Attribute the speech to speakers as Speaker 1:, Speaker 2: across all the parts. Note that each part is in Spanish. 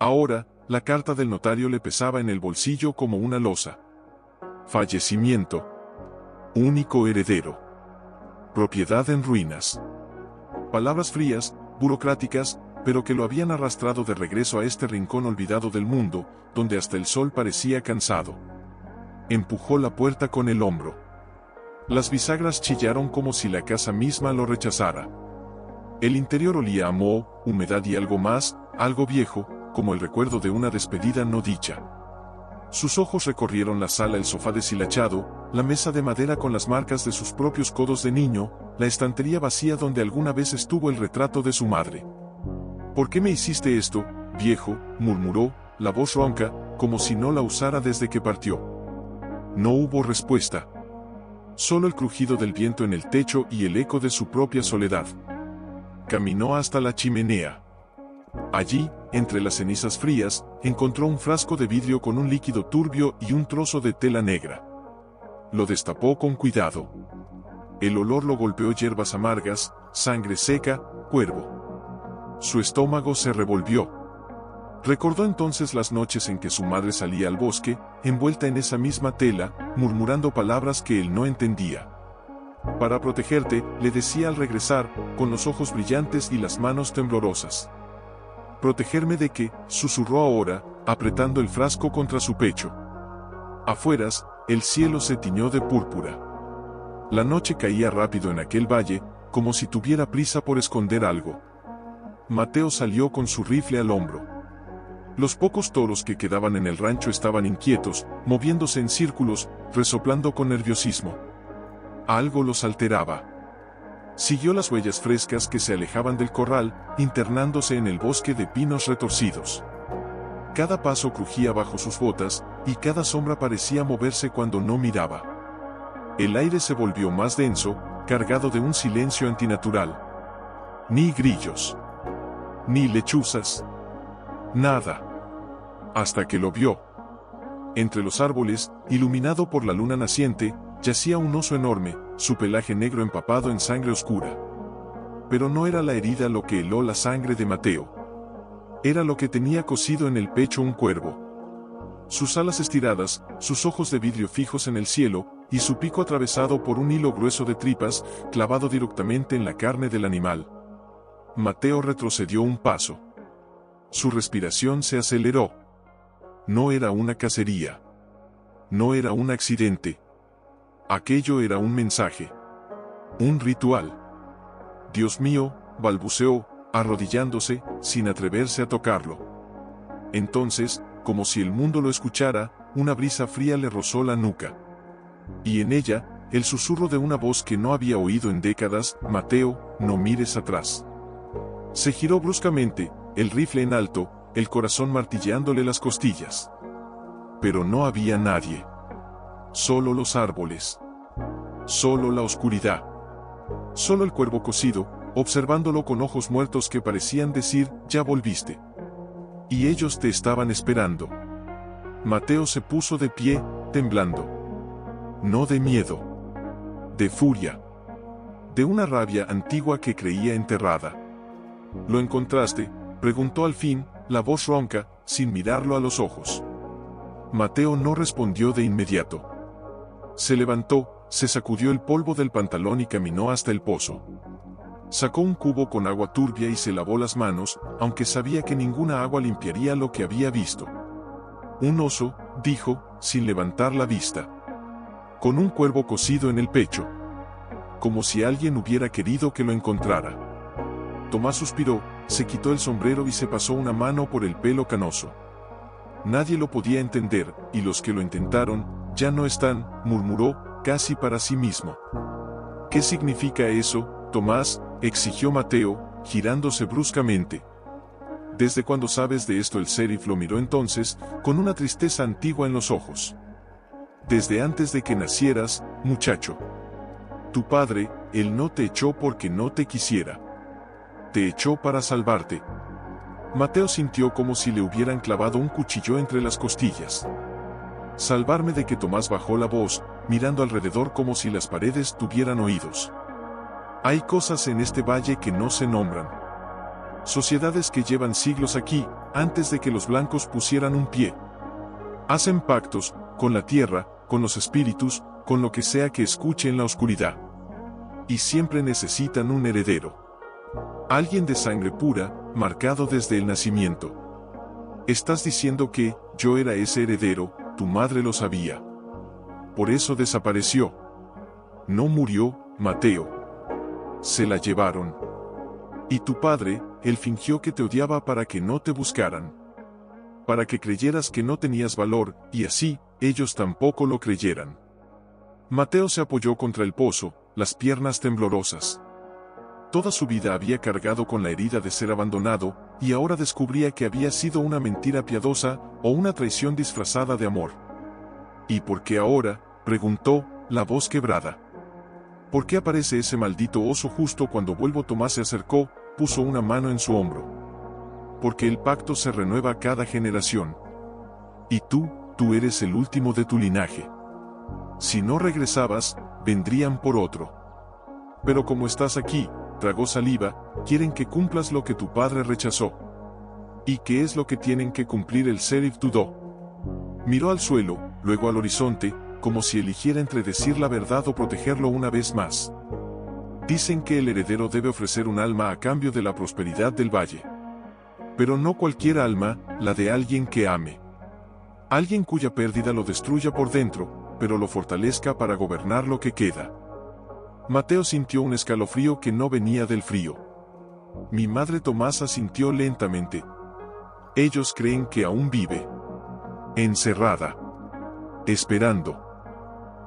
Speaker 1: Ahora, la carta del notario le pesaba en el bolsillo como una losa. Fallecimiento. Único heredero. Propiedad en ruinas. Palabras frías, burocráticas, pero que lo habían arrastrado de regreso a este rincón olvidado del mundo, donde hasta el sol parecía cansado. Empujó la puerta con el hombro. Las bisagras chillaron como si la casa misma lo rechazara. El interior olía a moho, humedad y algo más, algo viejo, como el recuerdo de una despedida no dicha. Sus ojos recorrieron la sala, el sofá deshilachado, la mesa de madera con las marcas de sus propios codos de niño, la estantería vacía donde alguna vez estuvo el retrato de su madre. ¿Por qué me hiciste esto, viejo?, murmuró, la voz ronca, como si no la usara desde que partió. No hubo respuesta. Solo el crujido del viento en el techo y el eco de su propia soledad. Caminó hasta la chimenea. Allí, entre las cenizas frías, encontró un frasco de vidrio con un líquido turbio y un trozo de tela negra. Lo destapó con cuidado. El olor lo golpeó: hierbas amargas, sangre seca, cuervo. Su estómago se revolvió. Recordó entonces las noches en que su madre salía al bosque, envuelta en esa misma tela, murmurando palabras que él no entendía. Para protegerte, le decía al regresar, con los ojos brillantes y las manos temblorosas. ¿Protegerme de qué?, susurró ahora, apretando el frasco contra su pecho. Afueras, el cielo se tiñó de púrpura. La noche caía rápido en aquel valle, como si tuviera prisa por esconder algo. Mateo salió con su rifle al hombro. Los pocos toros que quedaban en el rancho estaban inquietos, moviéndose en círculos, resoplando con nerviosismo. Algo los alteraba. Siguió las huellas frescas que se alejaban del corral, internándose en el bosque de pinos retorcidos. Cada paso crujía bajo sus botas, y cada sombra parecía moverse cuando no miraba. El aire se volvió más denso, cargado de un silencio antinatural. Ni grillos. Ni lechuzas. Nada. Hasta que lo vio. Entre los árboles, iluminado por la luna naciente, yacía un oso enorme, su pelaje negro empapado en sangre oscura. Pero no era la herida lo que heló la sangre de Mateo. Era lo que tenía cosido en el pecho un cuervo. Sus alas estiradas, sus ojos de vidrio fijos en el cielo, y su pico atravesado por un hilo grueso de tripas, clavado directamente en la carne del animal. Mateo retrocedió un paso. Su respiración se aceleró. No era una cacería. No era un accidente. Aquello era un mensaje. Un ritual. Dios mío, balbuceó, arrodillándose, sin atreverse a tocarlo. Entonces, como si el mundo lo escuchara, una brisa fría le rozó la nuca. Y en ella, el susurro de una voz que no había oído en décadas: Mateo, no mires atrás. Se giró bruscamente, el rifle en alto, el corazón martilleándole las costillas. Pero no había nadie. Solo los árboles. Solo la oscuridad. Solo el cuervo cosido, observándolo con ojos muertos que parecían decir: ya volviste. Y ellos te estaban esperando. Mateo se puso de pie, temblando. No de miedo. De furia. De una rabia antigua que creía enterrada. ¿Lo encontraste?, preguntó al fin, la voz ronca, sin mirarlo a los ojos. Mateo no respondió de inmediato. Se levantó, se sacudió el polvo del pantalón y caminó hasta el pozo. Sacó un cubo con agua turbia y se lavó las manos, aunque sabía que ninguna agua limpiaría lo que había visto. Un oso, dijo, sin levantar la vista. Con un cuervo cosido en el pecho. Como si alguien hubiera querido que lo encontrara. Tomás suspiró, se quitó el sombrero y se pasó una mano por el pelo canoso. Nadie lo podía entender, y los que lo intentaron, ya no están, murmuró, casi para sí mismo. ¿Qué significa eso, Tomás?, exigió Mateo, girándose bruscamente. ¿Desde cuándo sabes de esto? El sheriff lo miró entonces, con una tristeza antigua en los ojos. Desde antes de que nacieras, muchacho. Tu padre, él no te echó porque no te quisiera. Te echó para salvarte. Mateo sintió como si le hubieran clavado un cuchillo entre las costillas. ¿Salvarme de qué? Tomás bajó la voz, mirando alrededor como si las paredes tuvieran oídos. Hay cosas en este valle que no se nombran. sociedades que llevan siglos aquí, antes de que los blancos pusieran un pie. Hacen pactos, con la tierra, con los espíritus, con lo que sea que escuche en la oscuridad. Y siempre necesitan un heredero. Alguien de sangre pura, marcado desde el nacimiento. Estás diciendo que, yo era ese heredero, tu madre lo sabía. Por eso desapareció. No murió, Mateo. Se la llevaron. Y tu padre, él fingió que te odiaba para que no te buscaran. Para que creyeras que no tenías valor, y así, ellos tampoco lo creyeran. Mateo se apoyó contra el pozo, las piernas temblorosas. Toda su vida había cargado con la herida de ser abandonado, y ahora descubría que había sido una mentira piadosa, o una traición disfrazada de amor. ¿Y por qué ahora?, preguntó, la voz quebrada. ¿Por qué aparece ese maldito oso justo cuando vuelvo? Tomás se acercó, puso una mano en su hombro. Porque el pacto se renueva cada generación. Y tú eres el último de tu linaje. Si no regresabas, vendrían por otro. Pero como estás aquí, tragó saliva, quieren que cumplas lo que tu padre rechazó. ¿Y qué es lo que tienen que cumplir el Sheriff dudó? Miró al suelo, luego al horizonte, como si eligiera entre decir la verdad o protegerlo una vez más. Dicen que el heredero debe ofrecer un alma a cambio de la prosperidad del valle. Pero no cualquier alma, la de alguien que ame. Alguien cuya pérdida lo destruya por dentro, pero lo fortalezca para gobernar lo que queda. Mateo sintió un escalofrío que no venía del frío. Mi madre Tomás asintió lentamente. Ellos creen que aún vive. Encerrada. Esperando.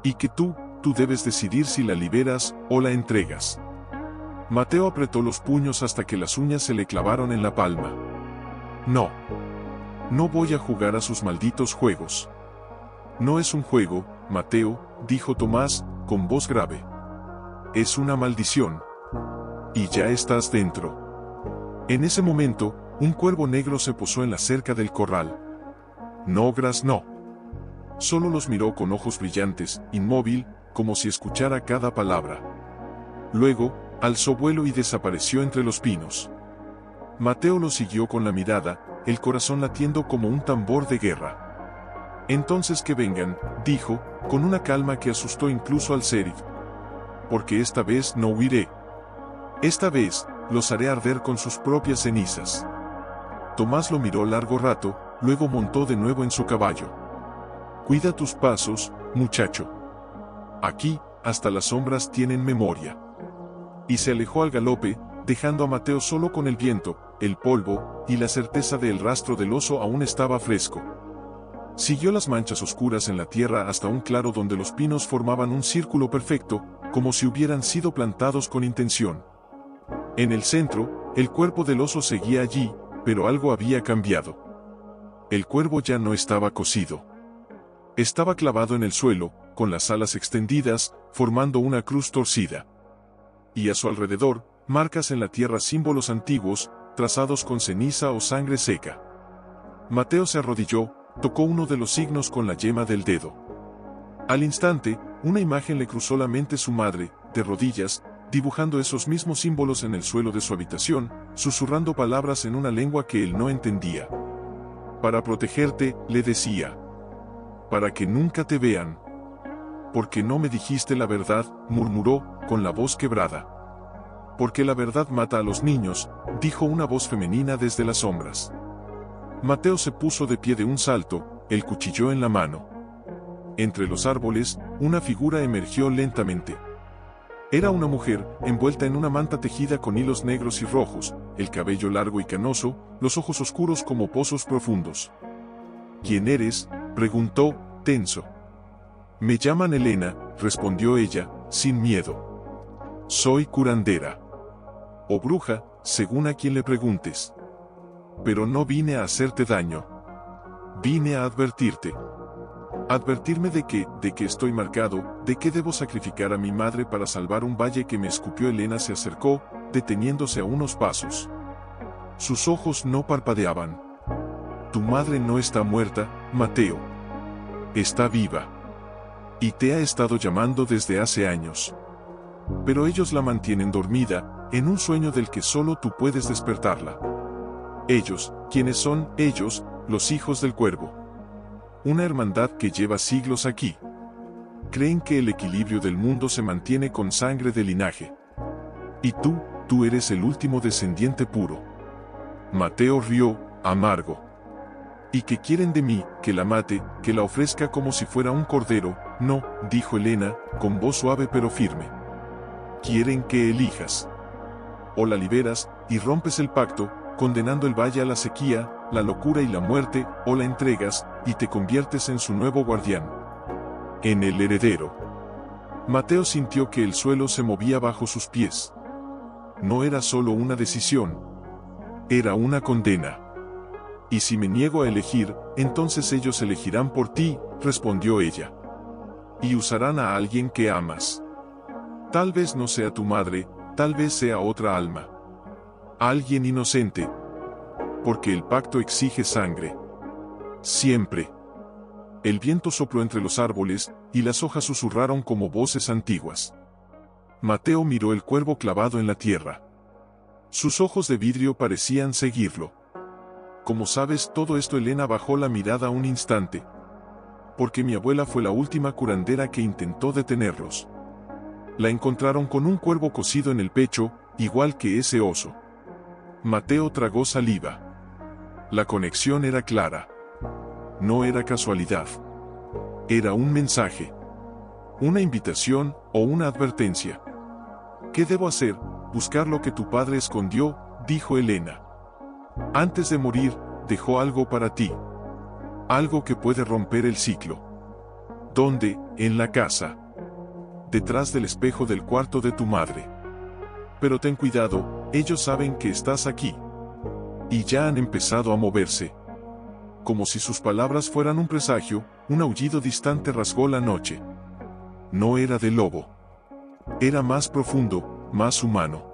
Speaker 1: Y que tú debes decidir si la liberas o la entregas. Mateo apretó los puños hasta que las uñas se le clavaron en la palma. No. No voy a jugar a sus malditos juegos. No es un juego, Mateo, dijo Tomás, con voz grave. Es una maldición. Y ya estás dentro. En ese momento, un cuervo negro se posó en la cerca del corral. No graznó. Solo los miró con ojos brillantes, inmóvil, como si escuchara cada palabra. Luego, alzó vuelo y desapareció entre los pinos. Mateo lo siguió con la mirada, el corazón latiendo como un tambor de guerra. Entonces que vengan, dijo, con una calma que asustó incluso al sheriff. Porque esta vez no huiré. Esta vez, los haré arder con sus propias cenizas. Tomás lo miró largo rato, luego montó de nuevo en su caballo. Cuida tus pasos, muchacho. Aquí, hasta las sombras tienen memoria. Y se alejó al galope, dejando a Mateo solo con el viento, el polvo, y la certeza de el rastro del oso aún estaba fresco. Siguió las manchas oscuras en la tierra hasta un claro donde los pinos formaban un círculo perfecto, como si hubieran sido plantados con intención. En el centro, el cuerpo del oso seguía allí, pero algo había cambiado. El cuervo ya no estaba cosido. Estaba clavado en el suelo, con las alas extendidas, formando una cruz torcida. Y a su alrededor, marcas en la tierra, símbolos antiguos, trazados con ceniza o sangre seca. Mateo se arrodilló, tocó uno de los signos con la yema del dedo. Al instante, una imagen le cruzó la mente: su madre, de rodillas, dibujando esos mismos símbolos en el suelo de su habitación, susurrando palabras en una lengua que él no entendía. Para protegerte, le decía. Para que nunca te vean. Porque no me dijiste la verdad, murmuró, con la voz quebrada. Porque la verdad mata a los niños, dijo una voz femenina desde las sombras. Mateo se puso de pie de un salto, el cuchillo en la mano. Entre los árboles, una figura emergió lentamente. Era una mujer, envuelta en una manta tejida con hilos negros y rojos, el cabello largo y canoso, los ojos oscuros como pozos profundos. ¿Quién eres?, preguntó, tenso. Me llaman Elena, respondió ella, sin miedo. Soy curandera. O bruja, según a quien le preguntes. Pero no vine a hacerte daño. Vine a advertirte. Advertirme de que estoy marcado, de que debo sacrificar a mi madre para salvar un valle que me escupió. Elena se acercó, deteniéndose a unos pasos. Sus ojos no parpadeaban. Tu madre no está muerta, Mateo. Está viva. Y te ha estado llamando desde hace años. Pero ellos la mantienen dormida, en un sueño del que solo tú puedes despertarla. Ellos, ¿quiénes son ellos? Los hijos del cuervo. Una hermandad que lleva siglos aquí. Creen que el equilibrio del mundo se mantiene con sangre de linaje. Y tú eres el último descendiente puro. Mateo rió, amargo. ¿Y qué quieren de mí? Que la mate, que la ofrezca como si fuera un cordero. No, dijo Helena, con voz suave pero firme. Quieren que elijas. O la liberas, y rompes el pacto, condenando el valle a la sequía, la locura y la muerte, o la entregas, y te conviertes en su nuevo guardián. En el heredero. Mateo sintió que el suelo se movía bajo sus pies. No era solo una decisión. Era una condena. Y si me niego a elegir, entonces ellos elegirán por ti, respondió ella. Y usarán a alguien que amas. Tal vez no sea tu madre, tal vez sea otra alma. Alguien inocente. Porque el pacto exige sangre. Siempre. El viento sopló entre los árboles, y las hojas susurraron como voces antiguas. Mateo miró el cuervo clavado en la tierra. Sus ojos de vidrio parecían seguirlo. Como sabes todo esto, Helena bajó la mirada un instante. Porque mi abuela fue la última curandera que intentó detenerlos. La encontraron con un cuervo cosido en el pecho, igual que ese oso. Mateo tragó saliva. La conexión era clara. No era casualidad. Era un mensaje. Una invitación o una advertencia. ¿Qué debo hacer? Buscar lo que tu padre escondió, dijo Helena. Antes de morir, dejó algo para ti. Algo que puede romper el ciclo. ¿Dónde? En la casa. Detrás del espejo del cuarto de tu madre. Pero ten cuidado, ellos saben que estás aquí. Y ya han empezado a moverse. Como si sus palabras fueran un presagio, un aullido distante rasgó la noche. No era de lobo. Era más profundo, más humano.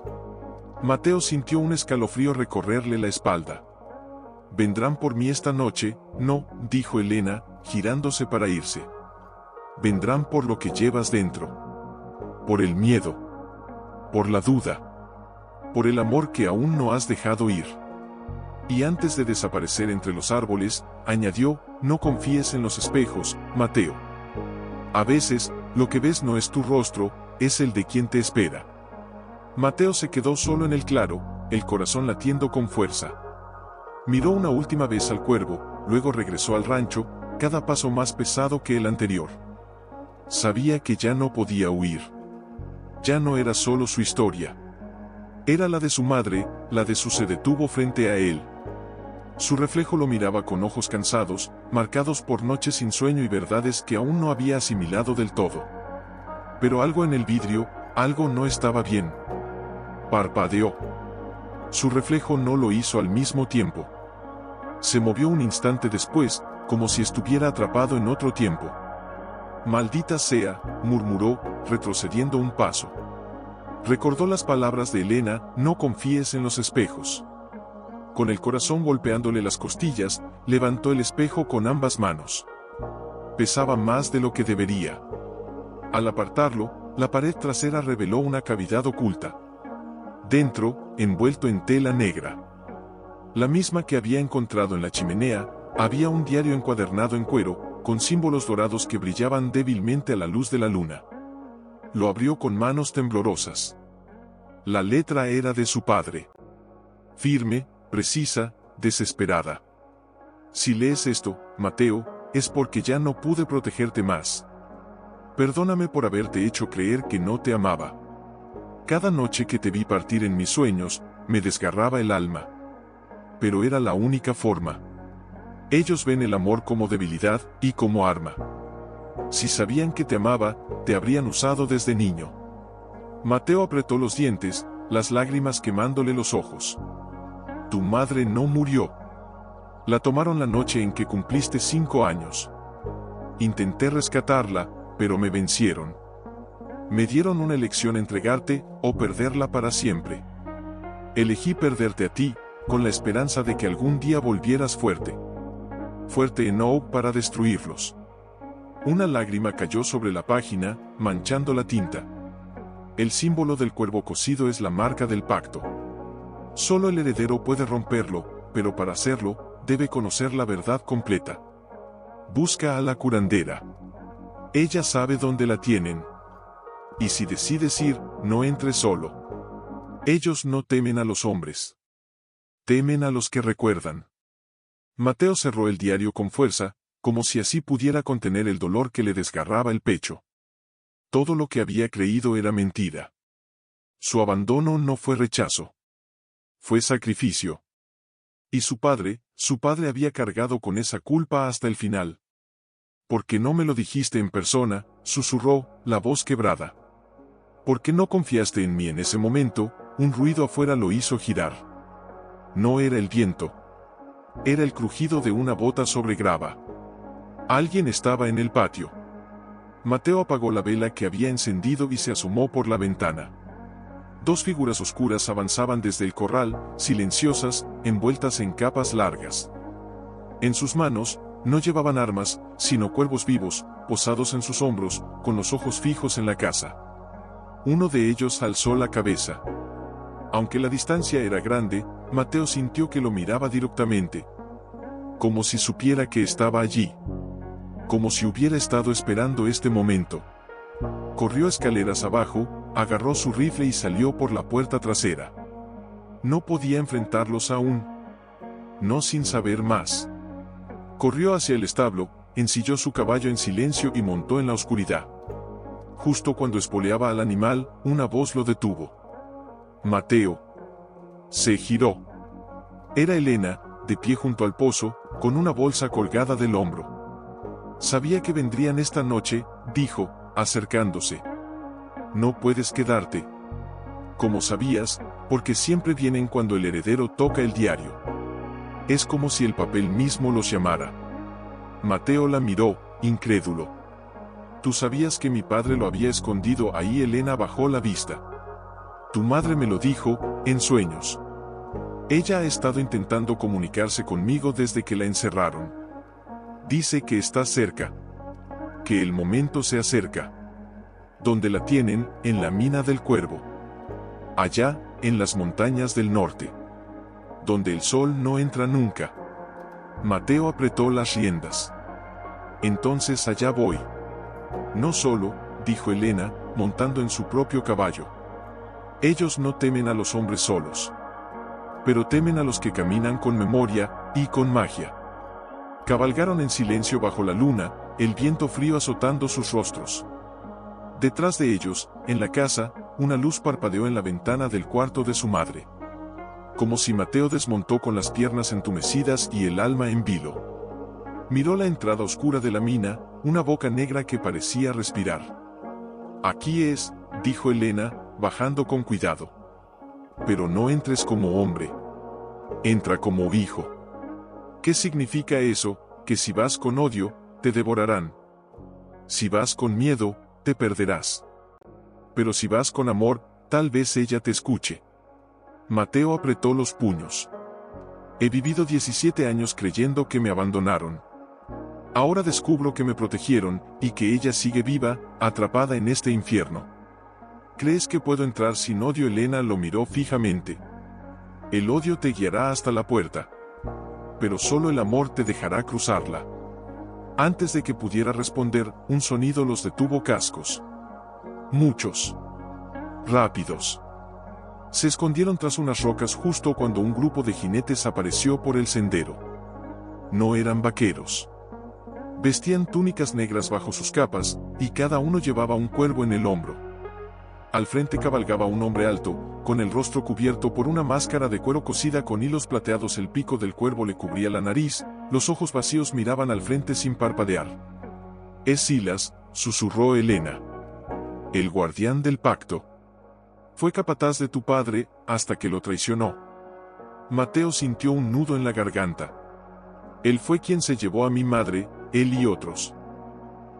Speaker 1: Mateo sintió un escalofrío recorrerle la espalda. ¿Vendrán por mí esta noche? No, dijo Helena, girándose para irse. Vendrán por lo que llevas dentro. Por el miedo. Por la duda. Por el amor que aún no has dejado ir. Y antes de desaparecer entre los árboles, añadió, no confíes en los espejos, Mateo. A veces, lo que ves no es tu rostro, es el de quien te espera. Mateo se quedó solo en el claro, el corazón latiendo con fuerza. Miró una última vez al cuervo, luego regresó al rancho, cada paso más pesado que el anterior. Sabía que ya no podía huir. Ya no era solo su historia. Era la de su madre, la de su se detuvo frente a él. Su reflejo lo miraba con ojos cansados, marcados por noches sin sueño y verdades que aún no había asimilado del todo. Pero algo en el vidrio, algo no estaba bien. Parpadeó. Su reflejo no lo hizo al mismo tiempo. Se movió un instante después, como si estuviera atrapado en otro tiempo. Maldita sea, murmuró, retrocediendo un paso. Recordó las palabras de Helena, no confíes en los espejos. Con el corazón golpeándole las costillas, levantó el espejo con ambas manos. Pesaba más de lo que debería. Al apartarlo, la pared trasera reveló una cavidad oculta. Dentro, envuelto en tela negra. La misma que había encontrado en la chimenea, había un diario encuadernado en cuero, con símbolos dorados que brillaban débilmente a la luz de la luna. Lo abrió con manos temblorosas. La letra era de su padre. Firme, precisa, desesperada. Si lees esto, Mateo, es porque ya no pude protegerte más. Perdóname por haberte hecho creer que no te amaba. Cada noche que te vi partir en mis sueños, me desgarraba el alma. Pero era la única forma. Ellos ven el amor como debilidad y como arma. Si sabían que te amaba, te habrían usado desde niño. Mateo apretó los dientes, las lágrimas quemándole los ojos. Tu madre no murió. La tomaron la noche en que cumpliste 5 años. Intenté rescatarla, pero me vencieron. Me dieron una elección: entregarte o perderla para siempre. Elegí perderte a ti, con la esperanza de que algún día volvieras fuerte. Fuerte enough para destruirlos. Una lágrima cayó sobre la página, manchando la tinta. El símbolo del cuervo cosido es la marca del pacto. Solo el heredero puede romperlo, pero para hacerlo, debe conocer la verdad completa. Busca a la curandera. Ella sabe dónde la tienen. Y si decides ir, no entres solo. Ellos no temen a los hombres. Temen a los que recuerdan. Mateo cerró el diario con fuerza, como si así pudiera contener el dolor que le desgarraba el pecho. Todo lo que había creído era mentira. Su abandono no fue rechazo. Fue sacrificio. Y su padre había cargado con esa culpa hasta el final. ¿Por qué no me lo dijiste en persona?, susurró, la voz quebrada. ¿Por qué no confiaste en mí en ese momento? Un ruido afuera lo hizo girar. No era el viento. Era el crujido de una bota sobre grava. Alguien estaba en el patio. Mateo apagó la vela que había encendido y se asomó por la ventana. Dos figuras oscuras avanzaban desde el corral, silenciosas, envueltas en capas largas. En sus manos, no llevaban armas, sino cuervos vivos, posados en sus hombros, con los ojos fijos en la casa. Uno de ellos alzó la cabeza. Aunque la distancia era grande, Mateo sintió que lo miraba directamente. Como si supiera que estaba allí. Como si hubiera estado esperando este momento. Corrió escaleras abajo, agarró su rifle y salió por la puerta trasera. No podía enfrentarlos aún. No sin saber más. Corrió hacia el establo, ensilló su caballo en silencio y montó en la oscuridad. Justo cuando espoleaba al animal, una voz lo detuvo. Mateo. Se giró. Era Elena, de pie junto al pozo, con una bolsa colgada del hombro. Sabía que vendrían esta noche, dijo, acercándose. No puedes quedarte. Como sabías, porque siempre vienen cuando el heredero toca el diario. Es como si el papel mismo los llamara. Mateo la miró, incrédulo. Tú sabías que mi padre lo había escondido ahí. Elena bajó la vista. Tu madre me lo dijo, en sueños. Ella ha estado intentando comunicarse conmigo desde que la encerraron. Dice que está cerca. Que el momento se acerca. Donde la tienen, en la mina del Cuervo. Allá, en las montañas del norte. Donde el sol no entra nunca. Mateo apretó las riendas. Entonces allá voy. No solo, dijo Elena, montando en su propio caballo. Ellos no temen a los hombres solos. Pero temen a los que caminan con memoria, y con magia. Cabalgaron en silencio bajo la luna, el viento frío azotando sus rostros. Detrás de ellos, en la casa, una luz parpadeó en la ventana del cuarto de su madre. Como si Mateo desmontó con las piernas entumecidas y el alma en vilo. Miró la entrada oscura de la mina, una boca negra que parecía respirar. Aquí es, dijo Elena, bajando con cuidado. Pero no entres como hombre. Entra como hijo. ¿Qué significa eso? Que si vas con odio, te devorarán. Si vas con miedo, te perderás. Pero si vas con amor, tal vez ella te escuche. Mateo apretó los puños. He vivido 17 años creyendo que me abandonaron. Ahora descubro que me protegieron, y que ella sigue viva, atrapada en este infierno. ¿Crees que puedo entrar sin odio? Elena lo miró fijamente. El odio te guiará hasta la puerta. Pero solo el amor te dejará cruzarla. Antes de que pudiera responder, un sonido los detuvo. Cascos. Muchos. Rápidos. Se escondieron tras unas rocas justo cuando un grupo de jinetes apareció por el sendero. No eran vaqueros. Vestían túnicas negras bajo sus capas, y cada uno llevaba un cuervo en el hombro. Al frente cabalgaba un hombre alto, con el rostro cubierto por una máscara de cuero cosida con hilos plateados. El pico del cuervo le cubría la nariz, los ojos vacíos miraban al frente sin parpadear. Es Silas, susurró Elena. El guardián del pacto. Fue capataz de tu padre, hasta que lo traicionó. Mateo sintió un nudo en la garganta. Él fue quien se llevó a mi madre, él y otros.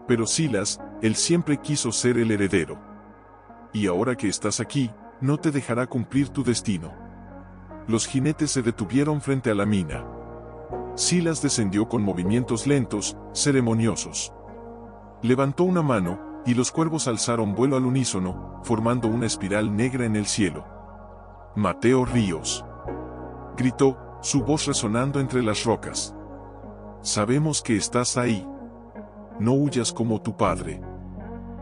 Speaker 1: Pero Silas, él siempre quiso ser el heredero. Y ahora que estás aquí, no te dejará cumplir tu destino. Los jinetes se detuvieron frente a la mina. Silas descendió con movimientos lentos, ceremoniosos. Levantó una mano, y los cuervos alzaron vuelo al unísono, formando una espiral negra en el cielo. Mateo Ríos. Gritó, su voz resonando entre las rocas. Sabemos que estás ahí. No huyas como tu padre.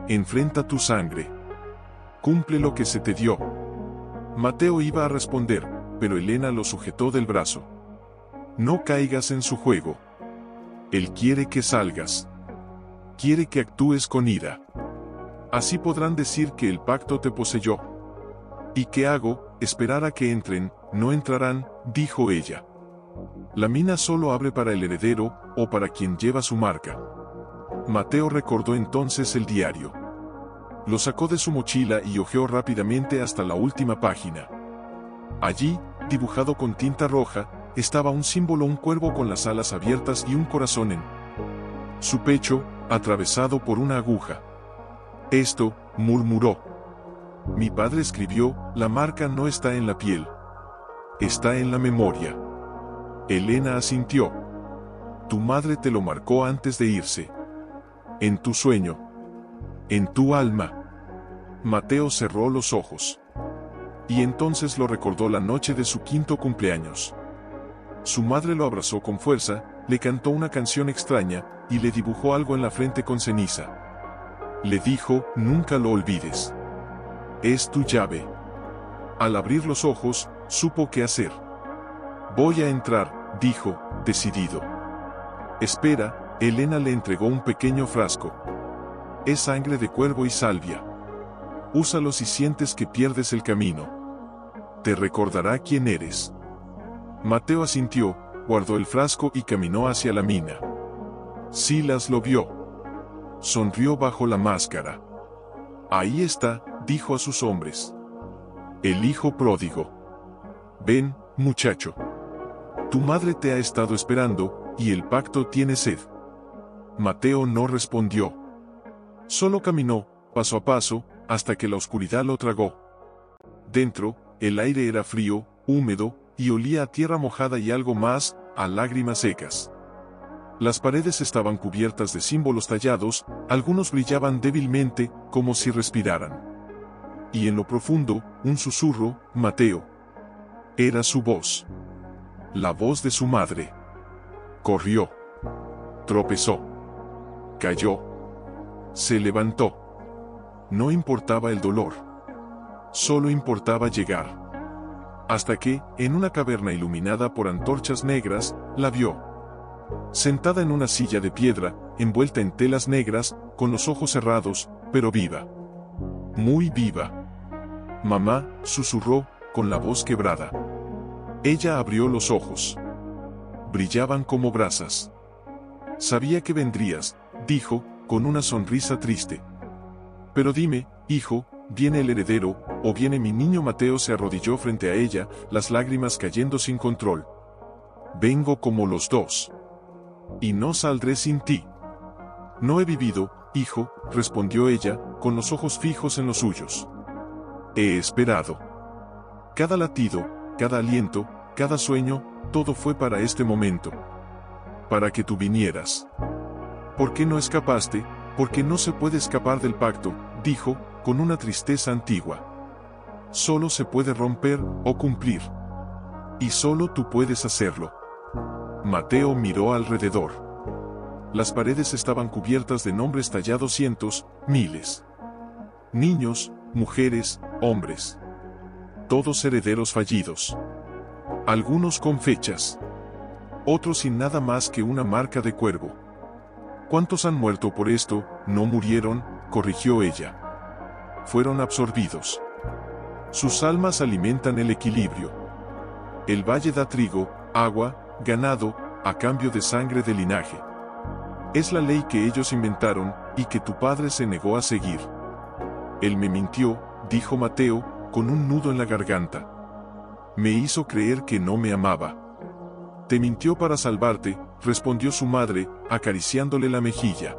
Speaker 1: Enfrenta tu sangre. Cumple lo que se te dio. Mateo iba a responder, pero Elena lo sujetó del brazo. No caigas en su juego. Él quiere que salgas. Quiere que actúes con ira. Así podrán decir que el pacto te poseyó. ¿Y qué hago? Esperar a que entren. No entrarán, dijo ella. La mina solo abre para el heredero, o para quien lleva su marca. Mateo recordó entonces el diario. Lo sacó de su mochila y hojeó rápidamente hasta la última página. Allí, dibujado con tinta roja, estaba un símbolo, un cuervo con las alas abiertas y un corazón en su pecho, atravesado por una aguja. Esto, murmuró. Mi padre escribió, la marca no está en la piel. Está en la memoria. Elena asintió. Tu madre te lo marcó antes de irse. En tu sueño. En tu alma. Mateo cerró los ojos. Y entonces lo recordó la noche de su 5º cumpleaños. Su madre lo abrazó con fuerza, le cantó una canción extraña, y le dibujó algo en la frente con ceniza. Le dijo, nunca lo olvides. Es tu llave. Al abrir los ojos, supo qué hacer. Voy a entrar, dijo, decidido. Espera, Elena le entregó un pequeño frasco. Es sangre de cuervo y salvia. Úsalo si sientes que pierdes el camino. Te recordará quién eres. Mateo asintió, guardó el frasco y caminó hacia la mina. Silas lo vio. Sonrió bajo la máscara. Ahí está, dijo a sus hombres. El hijo pródigo. Ven, muchacho. Tu madre te ha estado esperando, y el pacto tiene sed. Mateo no respondió. Solo caminó, paso a paso, hasta que la oscuridad lo tragó. Dentro, el aire era frío, húmedo, y olía a tierra mojada y algo más, a lágrimas secas. Las paredes estaban cubiertas de símbolos tallados, algunos brillaban débilmente, como si respiraran. Y en lo profundo, un susurro, Mateo. Era su voz. La voz de su madre. Corrió. Tropezó. Cayó. Se levantó. No importaba el dolor. Solo importaba llegar. Hasta que, en una caverna iluminada por antorchas negras, la vio. Sentada en una silla de piedra, envuelta en telas negras, con los ojos cerrados, pero viva. Muy viva. Mamá, susurró, con la voz quebrada. Ella abrió los ojos. Brillaban como brasas. Sabía que vendrías, dijo, con una sonrisa triste. Pero dime, hijo, ¿viene el heredero, o viene mi niño? Mateo se arrodilló frente a ella, las lágrimas cayendo sin control. Vengo como los dos. Y no saldré sin ti. No he vivido, hijo, respondió ella, con los ojos fijos en los suyos. He esperado. Cada latido, cada aliento, cada sueño, todo fue para este momento. Para que tú vinieras. ¿Por qué no escapaste? Porque no se puede escapar del pacto, dijo, con una tristeza antigua. Solo se puede romper o cumplir. Y solo tú puedes hacerlo. Mateo miró alrededor. Las paredes estaban cubiertas de nombres tallados cientos, miles. Niños, mujeres, hombres. Todos herederos fallidos. Algunos con fechas. Otros sin nada más que una marca de cuervo. ¿Cuántos han muerto por esto? No murieron, corrigió ella. Fueron absorbidos. Sus almas alimentan el equilibrio. El valle da trigo, agua, ganado, a cambio de sangre de linaje. Es la ley que ellos inventaron, y que tu padre se negó a seguir. Él me mintió, dijo Mateo, con un nudo en la garganta. Me hizo creer que no me amaba. Te mintió para salvarte, respondió su madre, acariciándole la mejilla.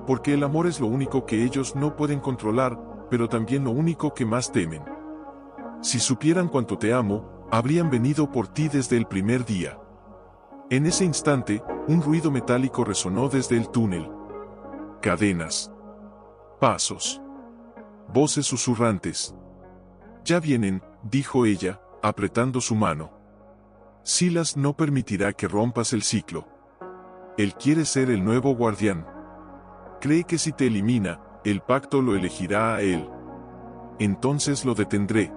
Speaker 1: Porque el amor es lo único que ellos no pueden controlar, pero también lo único que más temen. Si supieran cuánto te amo, habrían venido por ti desde el primer día. En ese instante, un ruido metálico resonó desde el túnel. Cadenas. Pasos. Voces susurrantes. Ya vienen, dijo ella, apretando su mano. Silas no permitirá que rompas el ciclo. Él quiere ser el nuevo guardián. Cree que si te elimina, el pacto lo elegirá a él. Entonces lo detendré.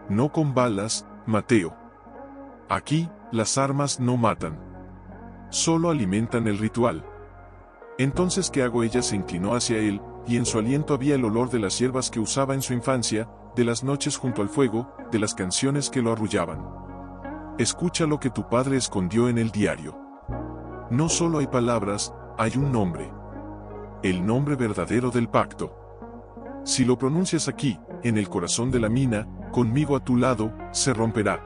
Speaker 1: No con balas, Mateo. Aquí, las armas no matan. Solo alimentan el ritual. Entonces, ¿qué hago? Ella se inclinó hacia él, y en su aliento había el olor de las hierbas que usaba en su infancia, de las noches junto al fuego, de las canciones que lo arrullaban. Escucha lo que tu padre escondió en el diario. No solo hay palabras, hay un nombre. El nombre verdadero del pacto. Si lo pronuncias aquí, en el corazón de la mina, conmigo a tu lado, se romperá.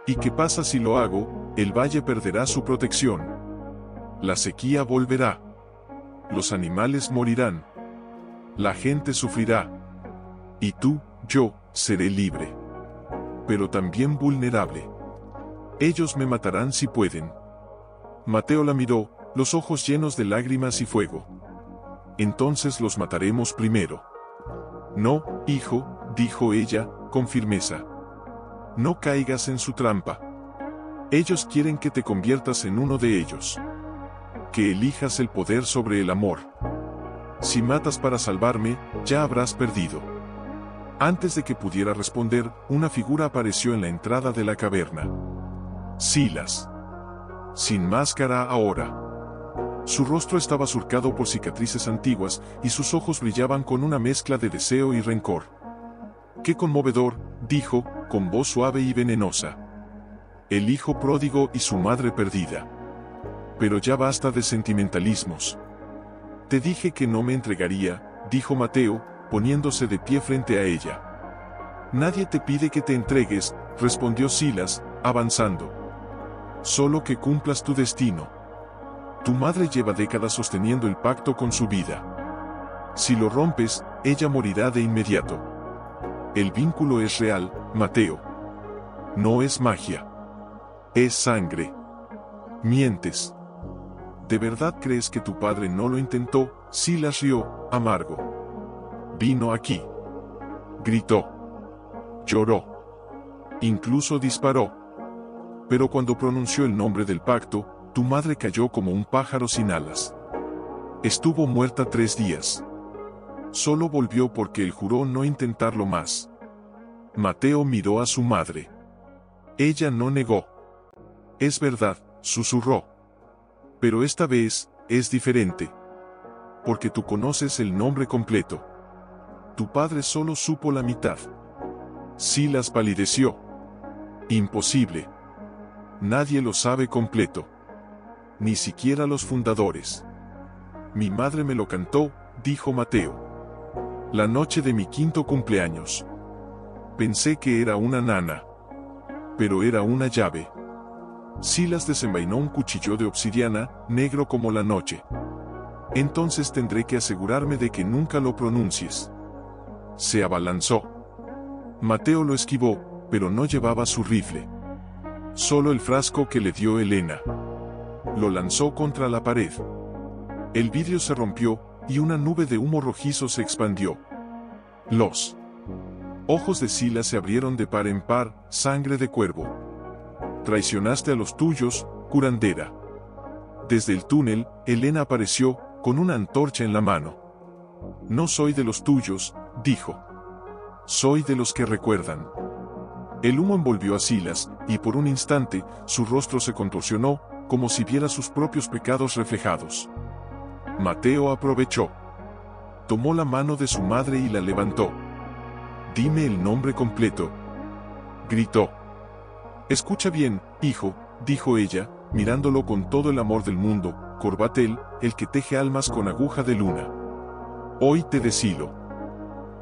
Speaker 1: ¿Y qué pasa si lo hago? El valle perderá su protección. La sequía volverá. Los animales morirán. La gente sufrirá. Y tú, yo, seré libre. Pero también vulnerable. Ellos me matarán si pueden. Mateo la miró, los ojos llenos de lágrimas y fuego. Entonces los mataremos primero. No, hijo, dijo ella, con firmeza. No caigas en su trampa. Ellos quieren que te conviertas en uno de ellos. Que elijas el poder sobre el amor. Si matas para salvarme, ya habrás perdido. Antes de que pudiera responder, una figura apareció en la entrada de la caverna. Silas. Sin máscara ahora. Su rostro estaba surcado por cicatrices antiguas, y sus ojos brillaban con una mezcla de deseo y rencor. ¡Qué conmovedor!, dijo, con voz suave y venenosa. El hijo pródigo y su madre perdida. Pero ya basta de sentimentalismos. Te dije que no me entregaría, dijo Mateo, poniéndose de pie frente a ella. Nadie te pide que te entregues, respondió Silas, avanzando. Solo que cumplas tu destino. Tu madre lleva décadas sosteniendo el pacto con su vida. Si lo rompes, ella morirá de inmediato. El vínculo es real, Mateo. No es magia. Es sangre. Mientes. ¿De verdad crees que tu padre no lo intentó? Silas rió, amargo. Vino aquí. Gritó. Lloró. Incluso disparó. Pero cuando pronunció el nombre del pacto, tu madre cayó como un pájaro sin alas. Estuvo muerta 3 días. Solo volvió porque él juró no intentarlo más. Mateo miró a su madre. Ella no negó. Es verdad, susurró. Pero esta vez, es diferente. Porque tú conoces el nombre completo. Tu padre solo supo la mitad. Silas palideció. Imposible. Nadie lo sabe completo. Ni siquiera los fundadores. Mi madre me lo cantó, dijo Mateo. La noche de mi 5º cumpleaños. Pensé que era una nana. Pero era una llave. Silas desenvainó un cuchillo de obsidiana, negro como la noche. Entonces tendré que asegurarme de que nunca lo pronuncies. Se abalanzó. Mateo lo esquivó, pero no llevaba su rifle. Solo el frasco que le dio Helena. Lo lanzó contra la pared. El vidrio se rompió, y una nube de humo rojizo se expandió. Los ojos de Silas se abrieron de par en par, sangre de cuervo. Traicionaste a los tuyos, curandera. Desde el túnel, Helena apareció, con una antorcha en la mano. No soy de los tuyos, dijo. Soy de los que recuerdan. El humo envolvió a Silas, y por un instante, su rostro se contorsionó, como si viera sus propios pecados reflejados. Mateo aprovechó. Tomó la mano de su madre y la levantó. Dime el nombre completo. Gritó. Escucha bien, hijo, dijo ella, mirándolo con todo el amor del mundo, Corbatel, el que teje almas con aguja de luna. Hoy te deshilo.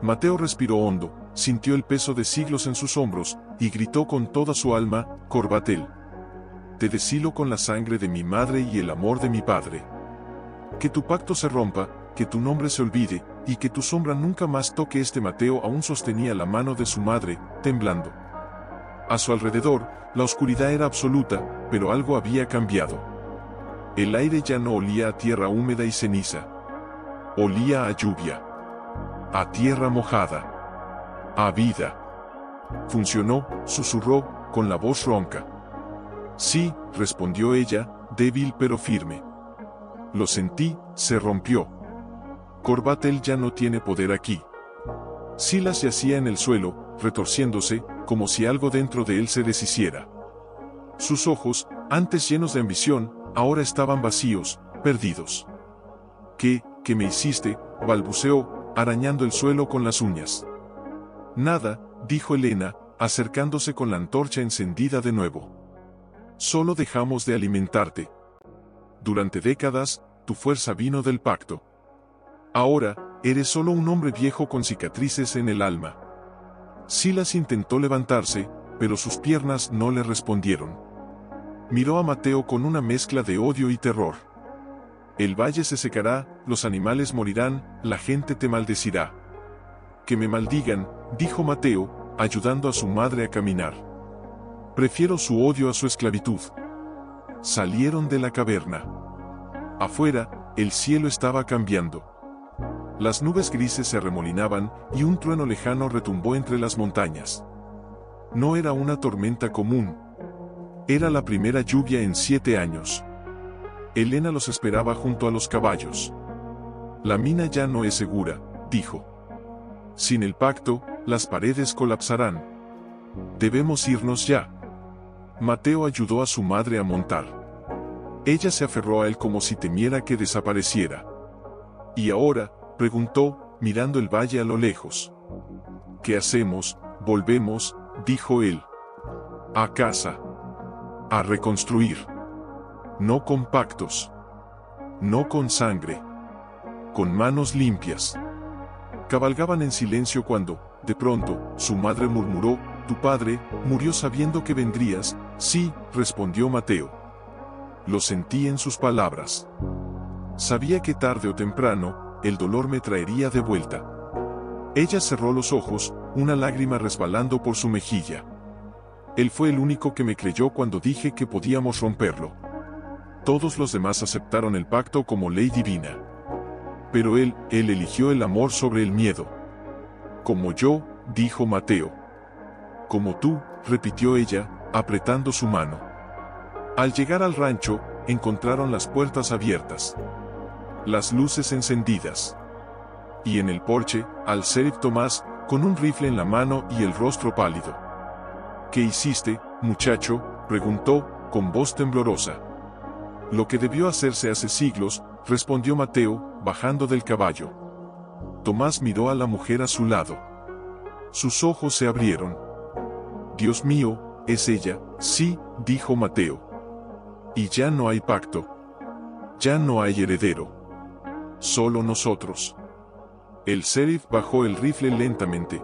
Speaker 1: Mateo respiró hondo, sintió el peso de siglos en sus hombros, y gritó con toda su alma, Corbatel. Te deshilo con la sangre de mi madre y el amor de mi padre. Que tu pacto se rompa, que tu nombre se olvide, y que tu sombra nunca más toque. Mateo aún sostenía la mano de su madre, temblando. A su alrededor, la oscuridad era absoluta, pero algo había cambiado. El aire ya no olía a tierra húmeda y ceniza. Olía a lluvia. A tierra mojada. A vida. Funcionó, susurró, con la voz ronca. Sí, respondió ella, débil pero firme. Lo sentí, se rompió. Corbatel ya no tiene poder aquí. Silas yacía en el suelo, retorciéndose, como si algo dentro de él se deshiciera. Sus ojos, antes llenos de ambición, ahora estaban vacíos, perdidos. ¿Qué me hiciste?, balbuceó, arañando el suelo con las uñas. Nada, dijo Helena, acercándose con la antorcha encendida de nuevo. Solo dejamos de alimentarte. Durante décadas, tu fuerza vino del pacto. Ahora, eres solo un hombre viejo con cicatrices en el alma. Silas intentó levantarse, pero sus piernas no le respondieron. Miró a Mateo con una mezcla de odio y terror. El valle se secará, los animales morirán, la gente te maldecirá. Que me maldigan, dijo Mateo, ayudando a su madre a caminar. Prefiero su odio a su esclavitud. Salieron de la caverna. Afuera, el cielo estaba cambiando. Las nubes grises se arremolinaban y un trueno lejano retumbó entre las montañas. No era una tormenta común. Era la primera lluvia en 7 años. Helena los esperaba junto a los caballos. La mina ya no es segura, dijo. Sin el pacto, las paredes colapsarán. Debemos irnos ya. Mateo ayudó a su madre a montar. Ella se aferró a él como si temiera que desapareciera. ¿Y ahora?, preguntó, mirando el valle a lo lejos. ¿Qué hacemos? Volvemos, dijo él. A casa. A reconstruir. No con pactos. No con sangre. Con manos limpias. Cabalgaban en silencio cuando, de pronto, su madre murmuró, «Tu padre murió sabiendo que vendrías». «Sí», respondió Mateo. Lo sentí en sus palabras. Sabía que tarde o temprano, el dolor me traería de vuelta. Ella cerró los ojos, una lágrima resbalando por su mejilla. Él fue el único que me creyó cuando dije que podíamos romperlo. Todos los demás aceptaron el pacto como ley divina. Pero él eligió el amor sobre el miedo. Como yo, dijo Mateo. Como tú, repitió ella, apretando su mano. Al llegar al rancho, encontraron las puertas abiertas. Las luces encendidas. Y en el porche, al sheriff Tomás, con un rifle en la mano y el rostro pálido. ¿Qué hiciste, muchacho?, preguntó, con voz temblorosa. Lo que debió hacerse hace siglos, respondió Mateo, bajando del caballo. Tomás miró a la mujer a su lado. Sus ojos se abrieron. Dios mío, es ella, sí, dijo Mateo. Y ya no hay pacto. Ya no hay heredero. Solo nosotros. El sheriff bajó el rifle lentamente.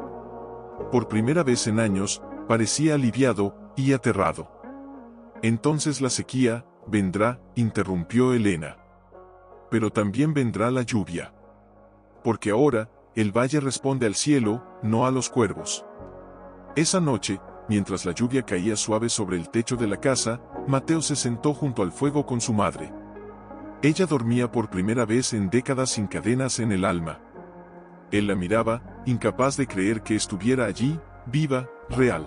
Speaker 1: Por primera vez en años, parecía aliviado y aterrado. Entonces la sequía vendrá, interrumpió Helena. Pero también vendrá la lluvia. Porque ahora, el valle responde al cielo, no a los cuervos. Esa noche, mientras la lluvia caía suave sobre el techo de la casa, Mateo se sentó junto al fuego con su madre. Ella dormía por primera vez en décadas sin cadenas en el alma. Él la miraba, incapaz de creer que estuviera allí, viva, real.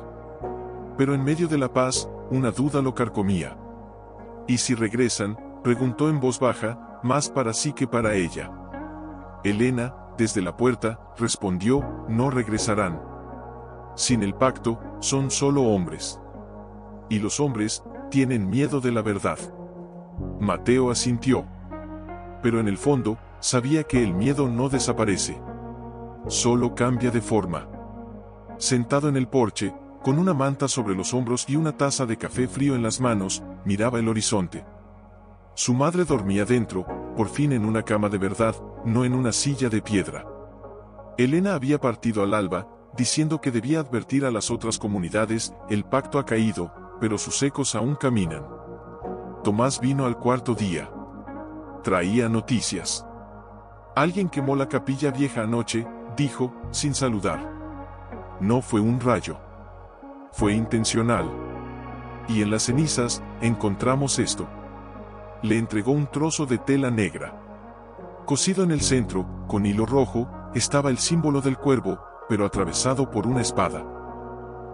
Speaker 1: Pero en medio de la paz, una duda lo carcomía. ¿Y si regresan?, preguntó en voz baja, más para sí que para ella. Helena, desde la puerta, respondió, no regresarán. Sin el pacto, son solo hombres. Y los hombres, tienen miedo de la verdad. Mateo asintió. Pero en el fondo, sabía que el miedo no desaparece. Solo cambia de forma. Sentado en el porche, con una manta sobre los hombros y una taza de café frío en las manos, miraba el horizonte. Su madre dormía dentro, por fin en una cama de verdad, no en una silla de piedra. Helena había partido al alba, diciendo que debía advertir a las otras comunidades, el pacto ha caído, pero sus ecos aún caminan. Tomás vino al cuarto día. Traía noticias. Alguien quemó la capilla vieja anoche, dijo, sin saludar. No fue un rayo. Fue intencional. Y en las cenizas, encontramos esto. Le entregó un trozo de tela negra. Cosido en el centro, con hilo rojo, estaba el símbolo del cuervo, pero atravesado por una espada.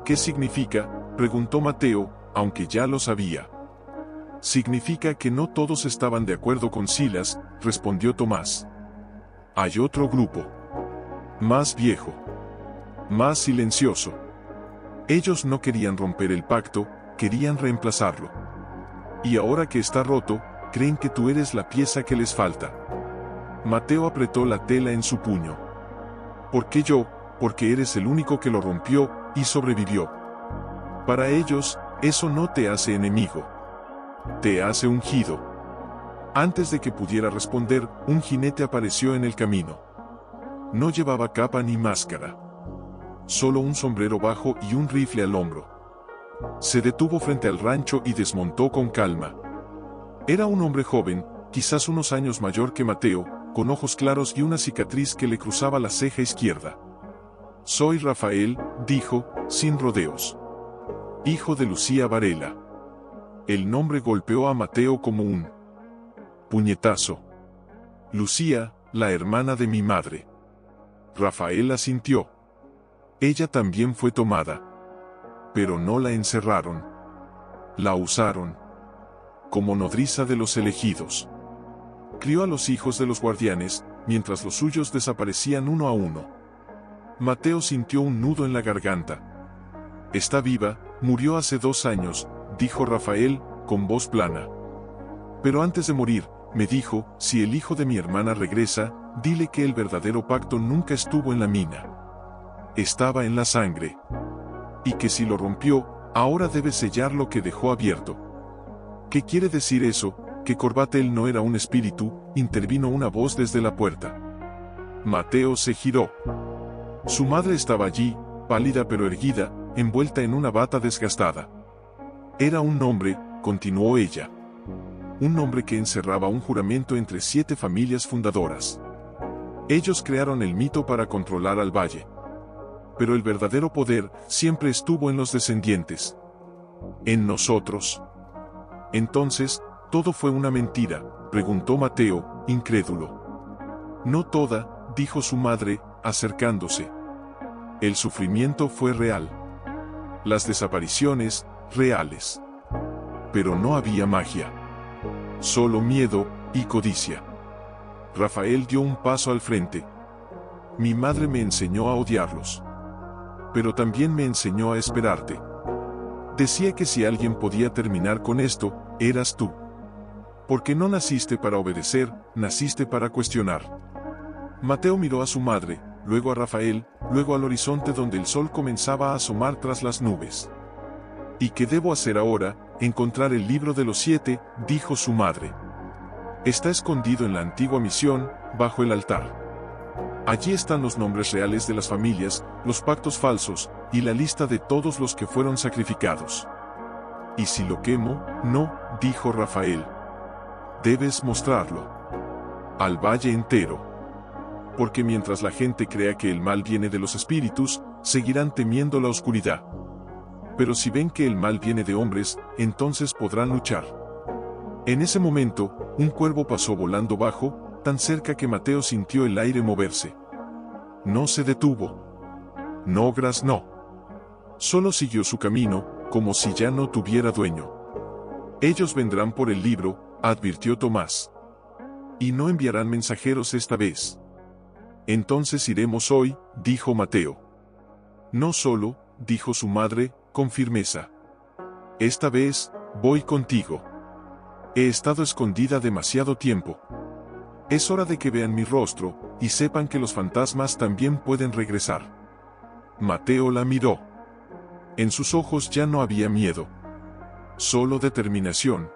Speaker 1: ¿Qué significa?, preguntó Mateo, aunque ya lo sabía. significa que no todos estaban de acuerdo con Silas, respondió Tomás. Hay otro grupo. Más viejo. Más silencioso. Ellos no querían romper el pacto, querían reemplazarlo. Y ahora que está roto, creen que tú eres la pieza que les falta. Mateo apretó la tela en su puño. ¿Por qué yo? Porque eres el único que lo rompió y sobrevivió. Para ellos, eso no te hace enemigo. Te hace ungido. Antes de que pudiera responder, un jinete apareció en el camino. No llevaba capa ni máscara. Solo un sombrero bajo y un rifle al hombro. Se detuvo frente al rancho y desmontó con calma. Era un hombre joven, quizás unos años mayor que Mateo, con ojos claros y una cicatriz que le cruzaba la ceja izquierda. Soy Rafael, dijo, sin rodeos. Hijo de Lucía Varela. El nombre golpeó a Mateo como un puñetazo. Lucía, la hermana de mi madre. Rafael asintió. Ella también fue tomada. Pero no la encerraron. La usaron como nodriza de los elegidos. Crió a los hijos de los guardianes, mientras los suyos desaparecían uno a uno. Mateo sintió un nudo en la garganta. Está viva, murió hace 2 años, dijo Rafael, con voz plana. Pero antes de morir, me dijo, si el hijo de mi hermana regresa, dile que el verdadero pacto nunca estuvo en la mina. Estaba en la sangre. Y que si lo rompió, ahora debe sellar lo que dejó abierto. ¿Qué quiere decir eso? Que Corbatel no era un espíritu, intervino una voz desde la puerta. Mateo se giró. Su madre estaba allí, pálida pero erguida, envuelta en una bata desgastada. Era un nombre, continuó ella. Un nombre que encerraba un juramento entre 7 familias fundadoras. Ellos crearon el mito para controlar al valle. Pero el verdadero poder siempre estuvo en los descendientes. En nosotros. Entonces, ¿todo fue una mentira?, preguntó Mateo, incrédulo. No toda, dijo su madre, acercándose. El sufrimiento fue real. Las desapariciones, reales. Pero no había magia. Solo miedo y codicia. Rafael dio un paso al frente. Mi madre me enseñó a odiarlos. Pero también me enseñó a esperarte. Decía que si alguien podía terminar con esto, eras tú. Porque no naciste para obedecer, naciste para cuestionar. Mateo miró a su madre, luego a Rafael, luego al horizonte donde el sol comenzaba a asomar tras las nubes. ¿Y qué debo hacer ahora? Encontrar el libro de los 7, dijo su madre. Está escondido en la antigua misión, bajo el altar. Allí están los nombres reales de las familias, los pactos falsos, y la lista de todos los que fueron sacrificados. ¿Y si lo quemo? No, dijo Rafael. Debes mostrarlo. Al valle entero. Porque mientras la gente crea que el mal viene de los espíritus, seguirán temiendo la oscuridad. Pero si ven que el mal viene de hombres, entonces podrán luchar. En ese momento, un cuervo pasó volando bajo, tan cerca que Mateo sintió el aire moverse. No se detuvo. No graznó. Solo siguió su camino, como si ya no tuviera dueño. Ellos vendrán por el libro, advirtió Tomás. Y no enviarán mensajeros esta vez. Entonces iremos hoy, dijo Mateo. No solo, dijo su madre, con firmeza. Esta vez, voy contigo. He estado escondida demasiado tiempo. Es hora de que vean mi rostro, y sepan que los fantasmas también pueden regresar. Mateo la miró. En sus ojos ya no había miedo. Solo determinación.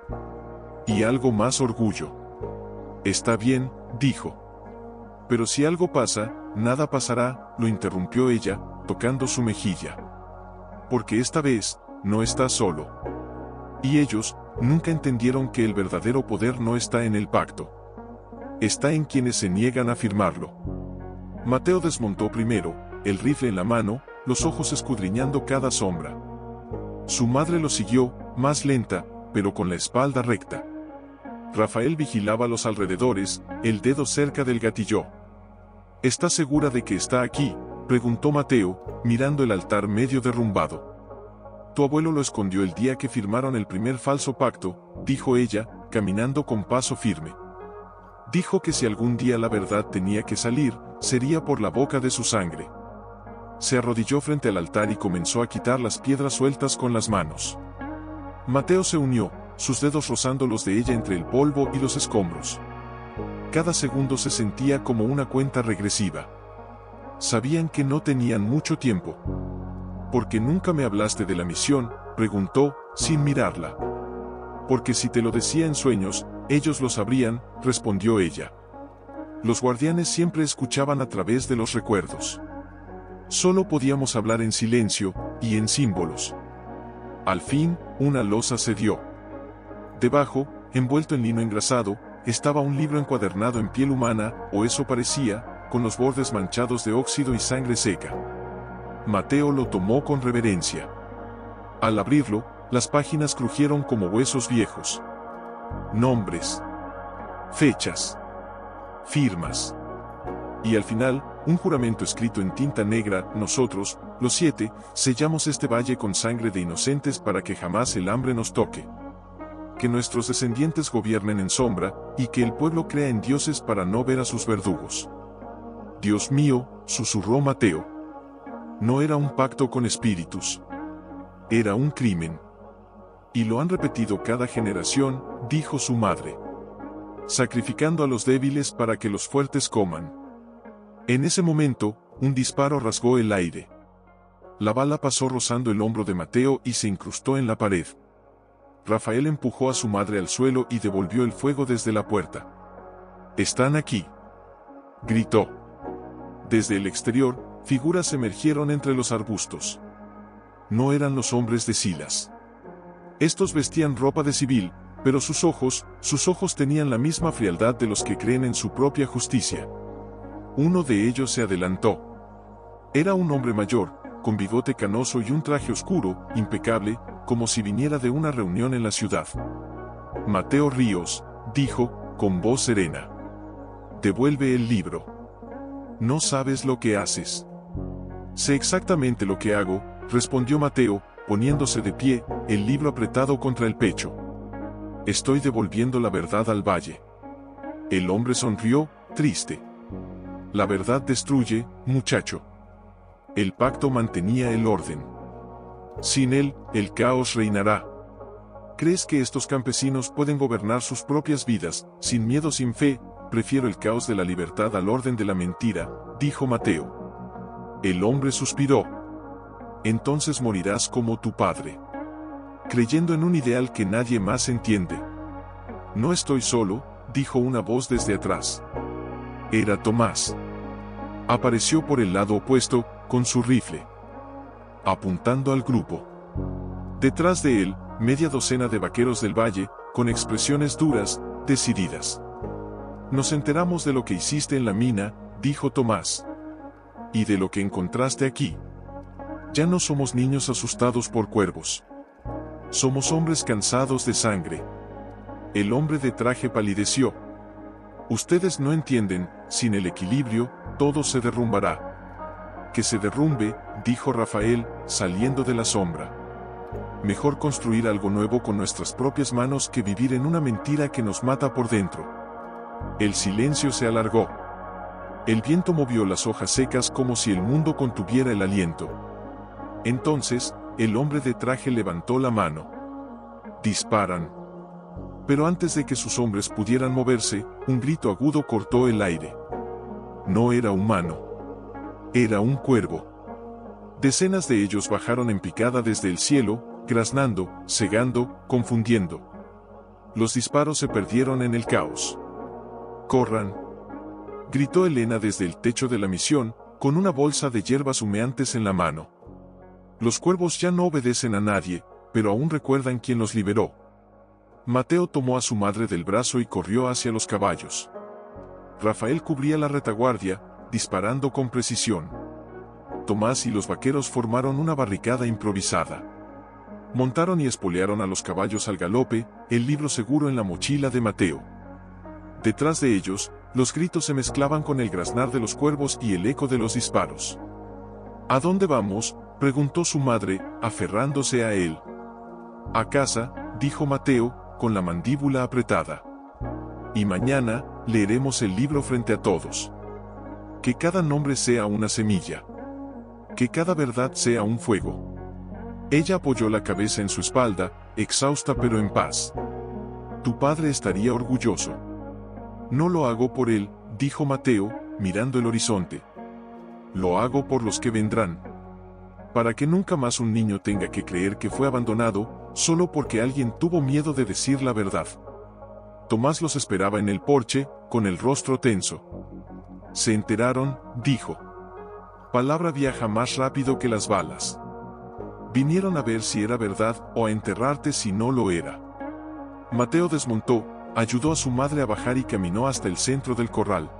Speaker 1: Y algo más orgullo. Está bien, dijo. Pero si algo pasa, nada pasará, lo interrumpió ella, tocando su mejilla. Porque esta vez, no estás solo. Y ellos, nunca entendieron que el verdadero poder no está en el pacto. Está en quienes se niegan a firmarlo. Mateo desmontó primero, el rifle en la mano, los ojos escudriñando cada sombra. Su madre lo siguió, más lenta, pero con la espalda recta. Rafael vigilaba los alrededores, el dedo cerca del gatillo. ¿Estás segura de que está aquí?, preguntó Mateo, mirando el altar medio derrumbado. Tu abuelo lo escondió el día que firmaron el primer falso pacto, dijo ella, caminando con paso firme. Dijo que si algún día la verdad tenía que salir, sería por la boca de su sangre. Se arrodilló frente al altar y comenzó a quitar las piedras sueltas con las manos. Mateo se unió, sus dedos rozando los de ella entre el polvo y los escombros. Cada segundo se sentía como una cuenta regresiva. Sabían que no tenían mucho tiempo. ¿Por qué nunca me hablaste de la misión?, preguntó, sin mirarla. Porque si te lo decía en sueños, ellos lo sabrían, respondió ella. Los guardianes siempre escuchaban a través de los recuerdos. Solo podíamos hablar en silencio, y en símbolos. Al fin, una losa cedió. Debajo, envuelto en lino engrasado, estaba un libro encuadernado en piel humana, o eso parecía, con los bordes manchados de óxido y sangre seca. Mateo lo tomó con reverencia. Al abrirlo, las páginas crujieron como huesos viejos. Nombres, fechas, firmas. Y al final, un juramento escrito en tinta negra: nosotros, los 7, sellamos este valle con sangre de inocentes para que jamás el hambre nos toque. Que nuestros descendientes gobiernen en sombra, y que el pueblo crea en dioses para no ver a sus verdugos. Dios mío, susurró Mateo. No era un pacto con espíritus. Era un crimen. Y lo han repetido cada generación, dijo su madre. Sacrificando a los débiles para que los fuertes coman. En ese momento, un disparo rasgó el aire. La bala pasó rozando el hombro de Mateo y se incrustó en la pared. Rafael empujó a su madre al suelo y devolvió el fuego desde la puerta. «Están aquí», gritó. Desde el exterior, figuras emergieron entre los arbustos. No eran los hombres de Silas. Estos vestían ropa de civil, pero sus ojos tenían la misma frialdad de los que creen en su propia justicia. Uno de ellos se adelantó. Era un hombre mayor, con bigote canoso y un traje oscuro, impecable, como si viniera de una reunión en la ciudad. Mateo Ríos, dijo, con voz serena. Devuelve el libro. No sabes lo que haces. Sé exactamente lo que hago, respondió Mateo, poniéndose de pie, el libro apretado contra el pecho. Estoy devolviendo la verdad al valle. El hombre sonrió, triste. La verdad destruye, muchacho. El pacto mantenía el orden. Sin él, el caos reinará. ¿Crees que estos campesinos pueden gobernar sus propias vidas, sin miedo, sin fe? Prefiero el caos de la libertad al orden de la mentira, dijo Mateo. El hombre suspiró. Entonces morirás como tu padre. Creyendo en un ideal que nadie más entiende. No estoy solo, dijo una voz desde atrás. Era Tomás. Apareció por el lado opuesto, con su rifle, apuntando al grupo. Detrás de él, media docena de vaqueros del valle, con expresiones duras, decididas. Nos enteramos de lo que hiciste en la mina, dijo Tomás. Y de lo que encontraste aquí. Ya no somos niños asustados por cuervos. Somos hombres cansados de sangre. El hombre de traje palideció. Ustedes no entienden, sin el equilibrio, todo se derrumbará. Que se derrumbe, dijo Rafael, saliendo de la sombra. Mejor construir algo nuevo con nuestras propias manos que vivir en una mentira que nos mata por dentro. El silencio se alargó. El viento movió las hojas secas como si el mundo contuviera el aliento. Entonces, el hombre de traje levantó la mano. Disparan. Pero antes de que sus hombres pudieran moverse, un grito agudo cortó el aire. No era humano. Era un cuervo. Decenas de ellos bajaron en picada desde el cielo, graznando, cegando, confundiendo. Los disparos se perdieron en el caos. ¡Corran!, gritó Elena desde el techo de la misión, con una bolsa de hierbas humeantes en la mano. Los cuervos ya no obedecen a nadie, pero aún recuerdan quién los liberó. Mateo tomó a su madre del brazo y corrió hacia los caballos. Rafael cubría la retaguardia, disparando con precisión. Tomás y los vaqueros formaron una barricada improvisada. Montaron y espolearon a los caballos al galope, el libro seguro en la mochila de Mateo. Detrás de ellos, los gritos se mezclaban con el graznar de los cuervos y el eco de los disparos. ¿A dónde vamos?, Preguntó su madre, aferrándose a él. A casa, dijo Mateo, con la mandíbula apretada. Y mañana, leeremos el libro frente a todos. Que cada nombre sea una semilla. Que cada verdad sea un fuego. Ella apoyó la cabeza en su espalda, exhausta pero en paz. Tu padre estaría orgulloso. No lo hago por él, dijo Mateo, mirando el horizonte. Lo hago por los que vendrán. Para que nunca más un niño tenga que creer que fue abandonado, solo porque alguien tuvo miedo de decir la verdad. Tomás los esperaba en el porche, con el rostro tenso. Se enteraron, dijo. Palabra viaja más rápido que las balas. Vinieron a ver si era verdad o a enterrarte si no lo era. Mateo desmontó, ayudó a su madre a bajar y caminó hasta el centro del corral.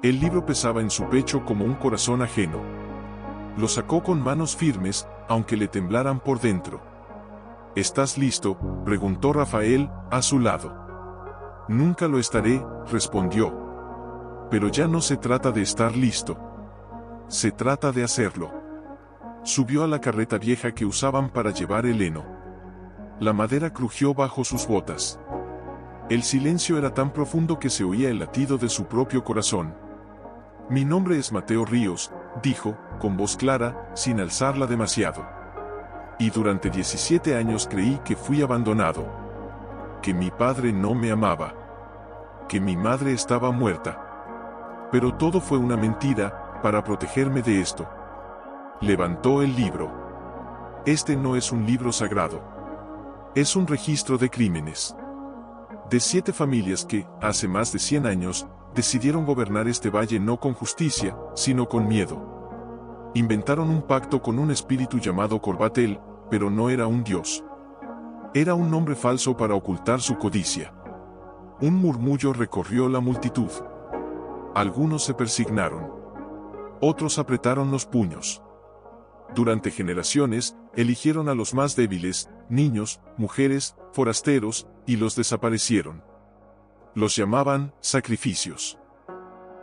Speaker 1: El libro pesaba en su pecho como un corazón ajeno. Lo sacó con manos firmes, aunque le temblaran por dentro. ¿Estás listo?, preguntó Rafael, a su lado. Nunca lo estaré, respondió. Pero ya no se trata de estar listo. Se trata de hacerlo. Subió a la carreta vieja que usaban para llevar el heno. La madera crujió bajo sus botas. El silencio era tan profundo que se oía el latido de su propio corazón. Mi nombre es Mateo Ríos, dijo, con voz clara, sin alzarla demasiado. Y durante 17 años creí que fui abandonado. Que mi padre no me amaba. Que mi madre estaba muerta. Pero todo fue una mentira, para protegerme de esto. Levantó el libro. Este no es un libro sagrado. Es un registro de crímenes. De 7 familias que, hace más de 100 años, decidieron gobernar este valle no con justicia, sino con miedo. Inventaron un pacto con un espíritu llamado Corbatel, pero no era un dios. Era un nombre falso para ocultar su codicia. Un murmullo recorrió la multitud. Algunos se persignaron. Otros apretaron los puños. Durante generaciones, eligieron a los más débiles, niños, mujeres, forasteros, y los desaparecieron. Los llamaban sacrificios.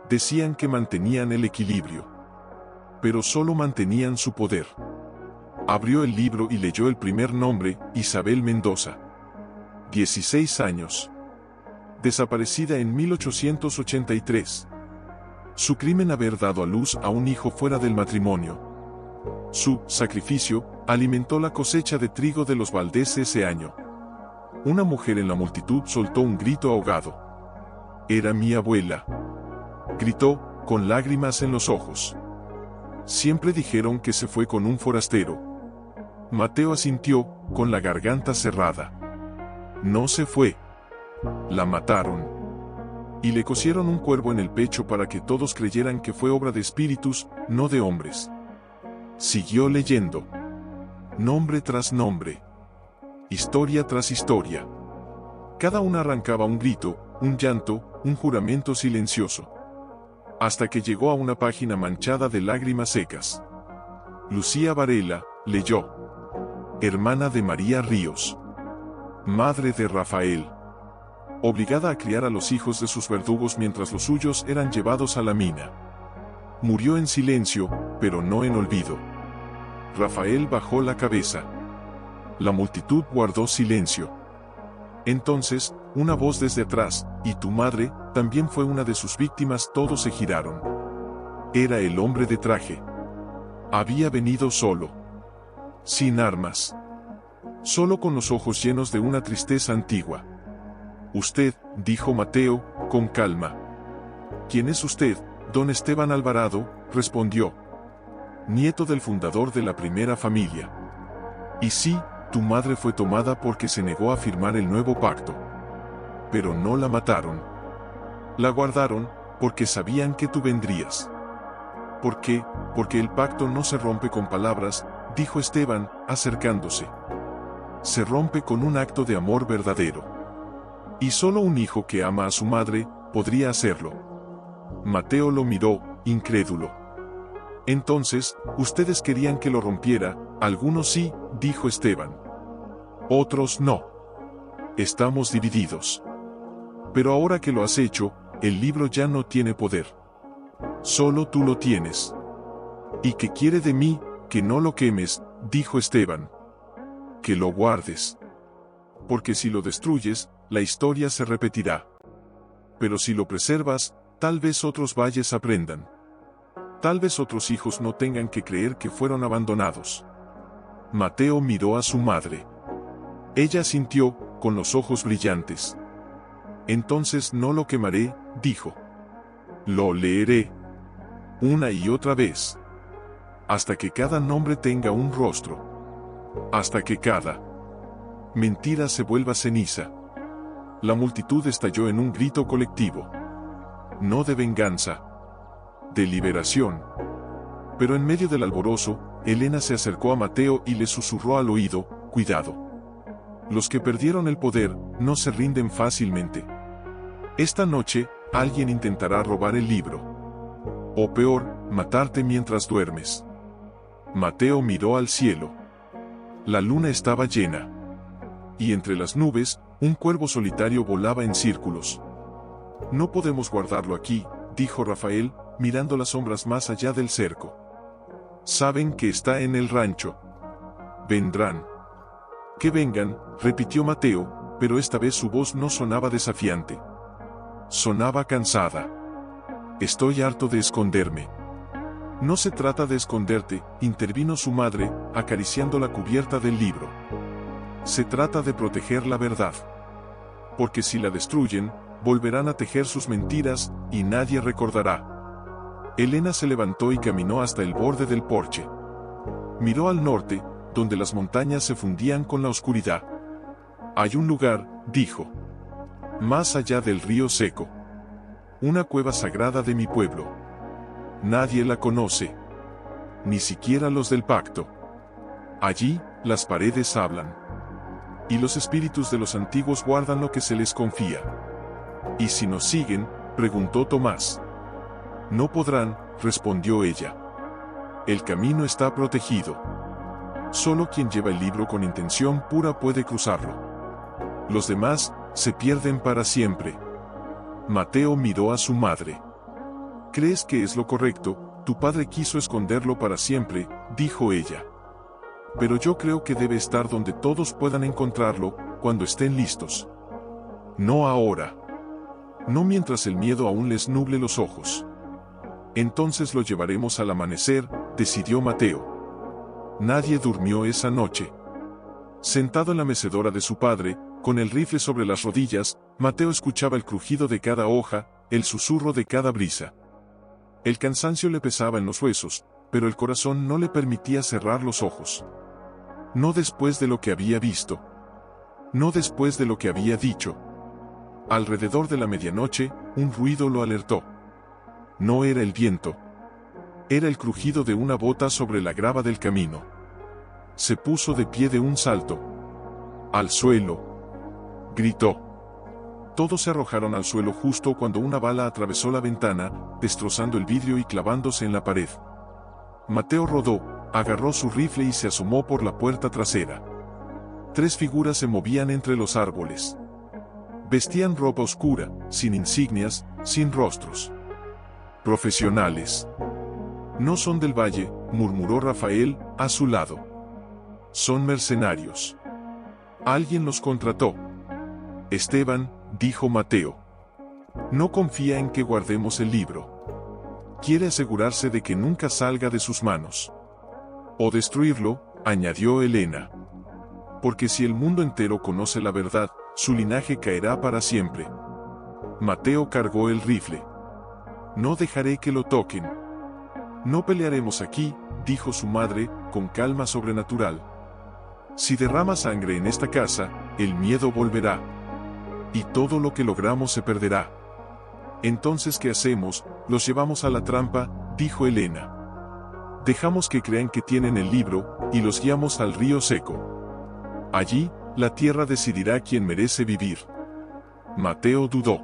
Speaker 1: Decían que mantenían el equilibrio. Pero solo mantenían su poder. Abrió el libro y leyó el primer nombre, Isabel Mendoza. 16 años. Desaparecida en 1883. Su crimen: haber dado a luz a un hijo fuera del matrimonio. Su sacrificio alimentó la cosecha de trigo de los Valdés ese año. Una mujer en la multitud soltó un grito ahogado. Era mi abuela. Gritó, con lágrimas en los ojos. Siempre dijeron que se fue con un forastero. Mateo asintió, con la garganta cerrada. No se fue. La mataron. Y le cosieron un cuervo en el pecho para que todos creyeran que fue obra de espíritus, no de hombres. Siguió leyendo. Nombre tras nombre. Historia tras historia. Cada una arrancaba un grito, un llanto, un juramento silencioso. Hasta que llegó a una página manchada de lágrimas secas. Lucía Varela, leyó. Hermana de María Ríos. Madre de Rafael. Obligada a criar a los hijos de sus verdugos mientras los suyos eran llevados a la mina. Murió en silencio, pero no en olvido. Rafael bajó la cabeza. La multitud guardó silencio. Entonces, una voz desde atrás, y tu madre, también fue una de sus víctimas. Todos se giraron. Era el hombre de traje. Había venido solo. Sin armas. Solo con los ojos llenos de una tristeza antigua. Usted, dijo Mateo, con calma. ¿Quién es usted? Don Esteban Alvarado, respondió. Nieto del fundador de la primera familia. Y sí, tu madre fue tomada porque se negó a firmar el nuevo pacto. Pero no la mataron. La guardaron, porque sabían que tú vendrías. ¿Por qué? Porque el pacto no se rompe con palabras, dijo Esteban, acercándose. Se rompe con un acto de amor verdadero. Y solo un hijo que ama a su madre, podría hacerlo. Mateo lo miró, incrédulo. Entonces, ustedes querían que lo rompiera, algunos sí, dijo Esteban. Otros no. Estamos divididos. Pero ahora que lo has hecho, el libro ya no tiene poder. Solo tú lo tienes. ¿Y qué quiere de mí? Que no lo quemes, dijo Esteban. Que lo guardes. Porque si lo destruyes, la historia se repetirá. Pero si lo preservas, tal vez otros valles aprendan. Tal vez otros hijos no tengan que creer que fueron abandonados. Mateo miró a su madre. Ella asintió, con los ojos brillantes. Entonces no lo quemaré, dijo. Lo leeré. Una y otra vez. Hasta que cada nombre tenga un rostro. Hasta que cada mentira se vuelva ceniza. La multitud estalló en un grito colectivo. No de venganza. De liberación. Pero en medio del alborozo, Elena se acercó a Mateo y le susurró al oído, cuidado. Los que perdieron el poder, no se rinden fácilmente. Esta noche, alguien intentará robar el libro. O peor, matarte mientras duermes. Mateo miró al cielo. La luna estaba llena. Y entre las nubes, un cuervo solitario volaba en círculos. No podemos guardarlo aquí, dijo Rafael, mirando las sombras más allá del cerco. Saben que está en el rancho. Vendrán. Que vengan, repitió Mateo, pero esta vez su voz no sonaba desafiante. Sonaba cansada. Estoy harto de esconderme. No se trata de esconderte, intervino su madre, acariciando la cubierta del libro. Se trata de proteger la verdad. Porque si la destruyen, volverán a tejer sus mentiras, y nadie recordará. Elena se levantó y caminó hasta el borde del porche. Miró al norte, donde las montañas se fundían con la oscuridad. Hay un lugar, dijo. Más allá del río seco. Una cueva sagrada de mi pueblo. Nadie la conoce. Ni siquiera los del pacto. Allí, las paredes hablan. Y los espíritus de los antiguos guardan lo que se les confía. ¿Y si nos siguen?, preguntó Tomás. No podrán, respondió ella. El camino está protegido. Solo quien lleva el libro con intención pura puede cruzarlo. Los demás, se pierden para siempre. Mateo miró a su madre. ¿Crees que es lo correcto? Tu padre quiso esconderlo para siempre, dijo ella. Pero yo creo que debe estar donde todos puedan encontrarlo, cuando estén listos. No ahora. No mientras el miedo aún les nuble los ojos. Entonces lo llevaremos al amanecer, decidió Mateo. Nadie durmió esa noche. Sentado en la mecedora de su padre, con el rifle sobre las rodillas, Mateo escuchaba el crujido de cada hoja, el susurro de cada brisa. El cansancio le pesaba en los huesos, pero el corazón no le permitía cerrar los ojos. No después de lo que había visto. No después de lo que había dicho. Alrededor de la medianoche, un ruido lo alertó. No era el viento. Era el crujido de una bota sobre la grava del camino. Se puso de pie de un salto. ¡Al suelo!, gritó. Todos se arrojaron al suelo justo cuando una bala atravesó la ventana, destrozando el vidrio y clavándose en la pared. Mateo rodó, agarró su rifle y se asomó por la puerta trasera. 3 figuras se movían entre los árboles. Vestían ropa oscura, sin insignias, sin rostros. Profesionales. No son del valle, murmuró Rafael, a su lado. Son mercenarios. Alguien los contrató. Esteban, dijo Mateo. No confía en que guardemos el libro. Quiere asegurarse de que nunca salga de sus manos. O destruirlo, añadió Elena. Porque si el mundo entero conoce la verdad, su linaje caerá para siempre. Mateo cargó el rifle. No dejaré que lo toquen. No pelearemos aquí, dijo su madre, con calma sobrenatural. Si derrama sangre en esta casa, el miedo volverá. Y todo lo que logramos se perderá. Entonces, ¿qué hacemos? Los llevamos a la trampa, dijo Elena. Dejamos que crean que tienen el libro, y los guiamos al río seco. Allí, la tierra decidirá quién merece vivir. Mateo dudó.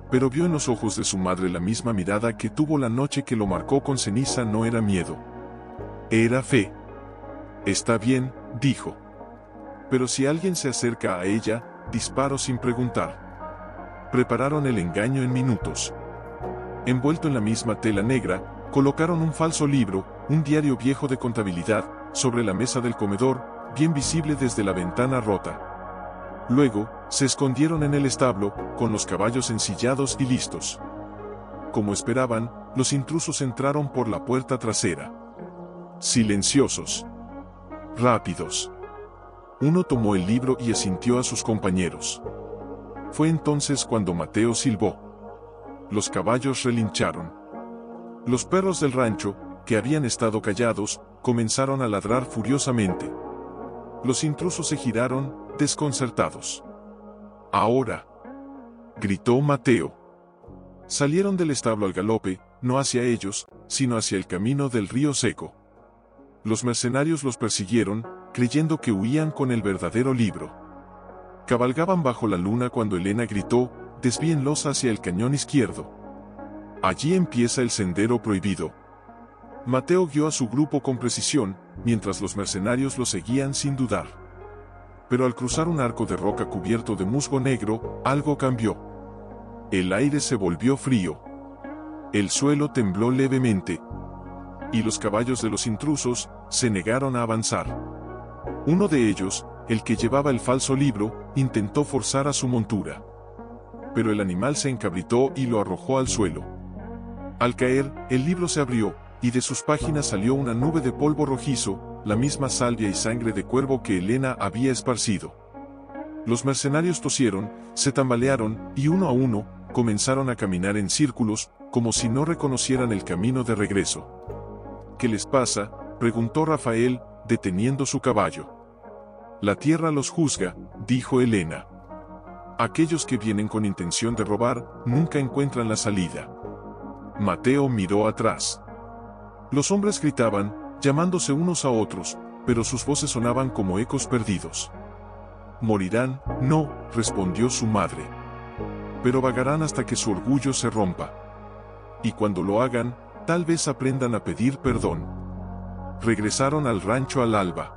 Speaker 1: Pero vio en los ojos de su madre la misma mirada que tuvo la noche que lo marcó con ceniza. No era miedo. Era fe. Está bien, dijo. Pero si alguien se acerca a ella, disparo sin preguntar. Prepararon el engaño en minutos. Envuelto en la misma tela negra, colocaron un falso libro, un diario viejo de contabilidad, sobre la mesa del comedor, bien visible desde la ventana rota. Luego, se escondieron en el establo, con los caballos ensillados y listos. Como esperaban, los intrusos entraron por la puerta trasera. Silenciosos. Rápidos. Uno tomó el libro y asintió a sus compañeros. Fue entonces cuando Mateo silbó. Los caballos relincharon. Los perros del rancho, que habían estado callados, comenzaron a ladrar furiosamente. Los intrusos se giraron, desconcertados. «Ahora», gritó Mateo. Salieron del establo al galope, no hacia ellos, sino hacia el camino del río seco. Los mercenarios los persiguieron, creyendo que huían con el verdadero libro. Cabalgaban bajo la luna cuando Elena gritó: «Desvíenlos hacia el cañón izquierdo. Allí empieza el sendero prohibido». Mateo guió a su grupo con precisión, mientras los mercenarios lo seguían sin dudar. Pero al cruzar un arco de roca cubierto de musgo negro, algo cambió. El aire se volvió frío. El suelo tembló levemente. Y los caballos de los intrusos se negaron a avanzar. Uno de ellos, el que llevaba el falso libro, intentó forzar a su montura. Pero el animal se encabritó y lo arrojó al suelo. Al caer, el libro se abrió, y de sus páginas salió una nube de polvo rojizo, la misma salvia y sangre de cuervo que Elena había esparcido. Los mercenarios tosieron, se tambalearon, y uno a uno, comenzaron a caminar en círculos, como si no reconocieran el camino de regreso. «¿Qué les pasa?», preguntó Rafael, deteniendo su caballo. «La tierra los juzga», dijo Elena. «Aquellos que vienen con intención de robar, nunca encuentran la salida». Mateo miró atrás. Los hombres gritaban, llamándose unos a otros, pero sus voces sonaban como ecos perdidos. «Morirán», no, respondió su madre. «Pero vagarán hasta que su orgullo se rompa. Y cuando lo hagan, tal vez aprendan a pedir perdón». Regresaron al rancho al alba.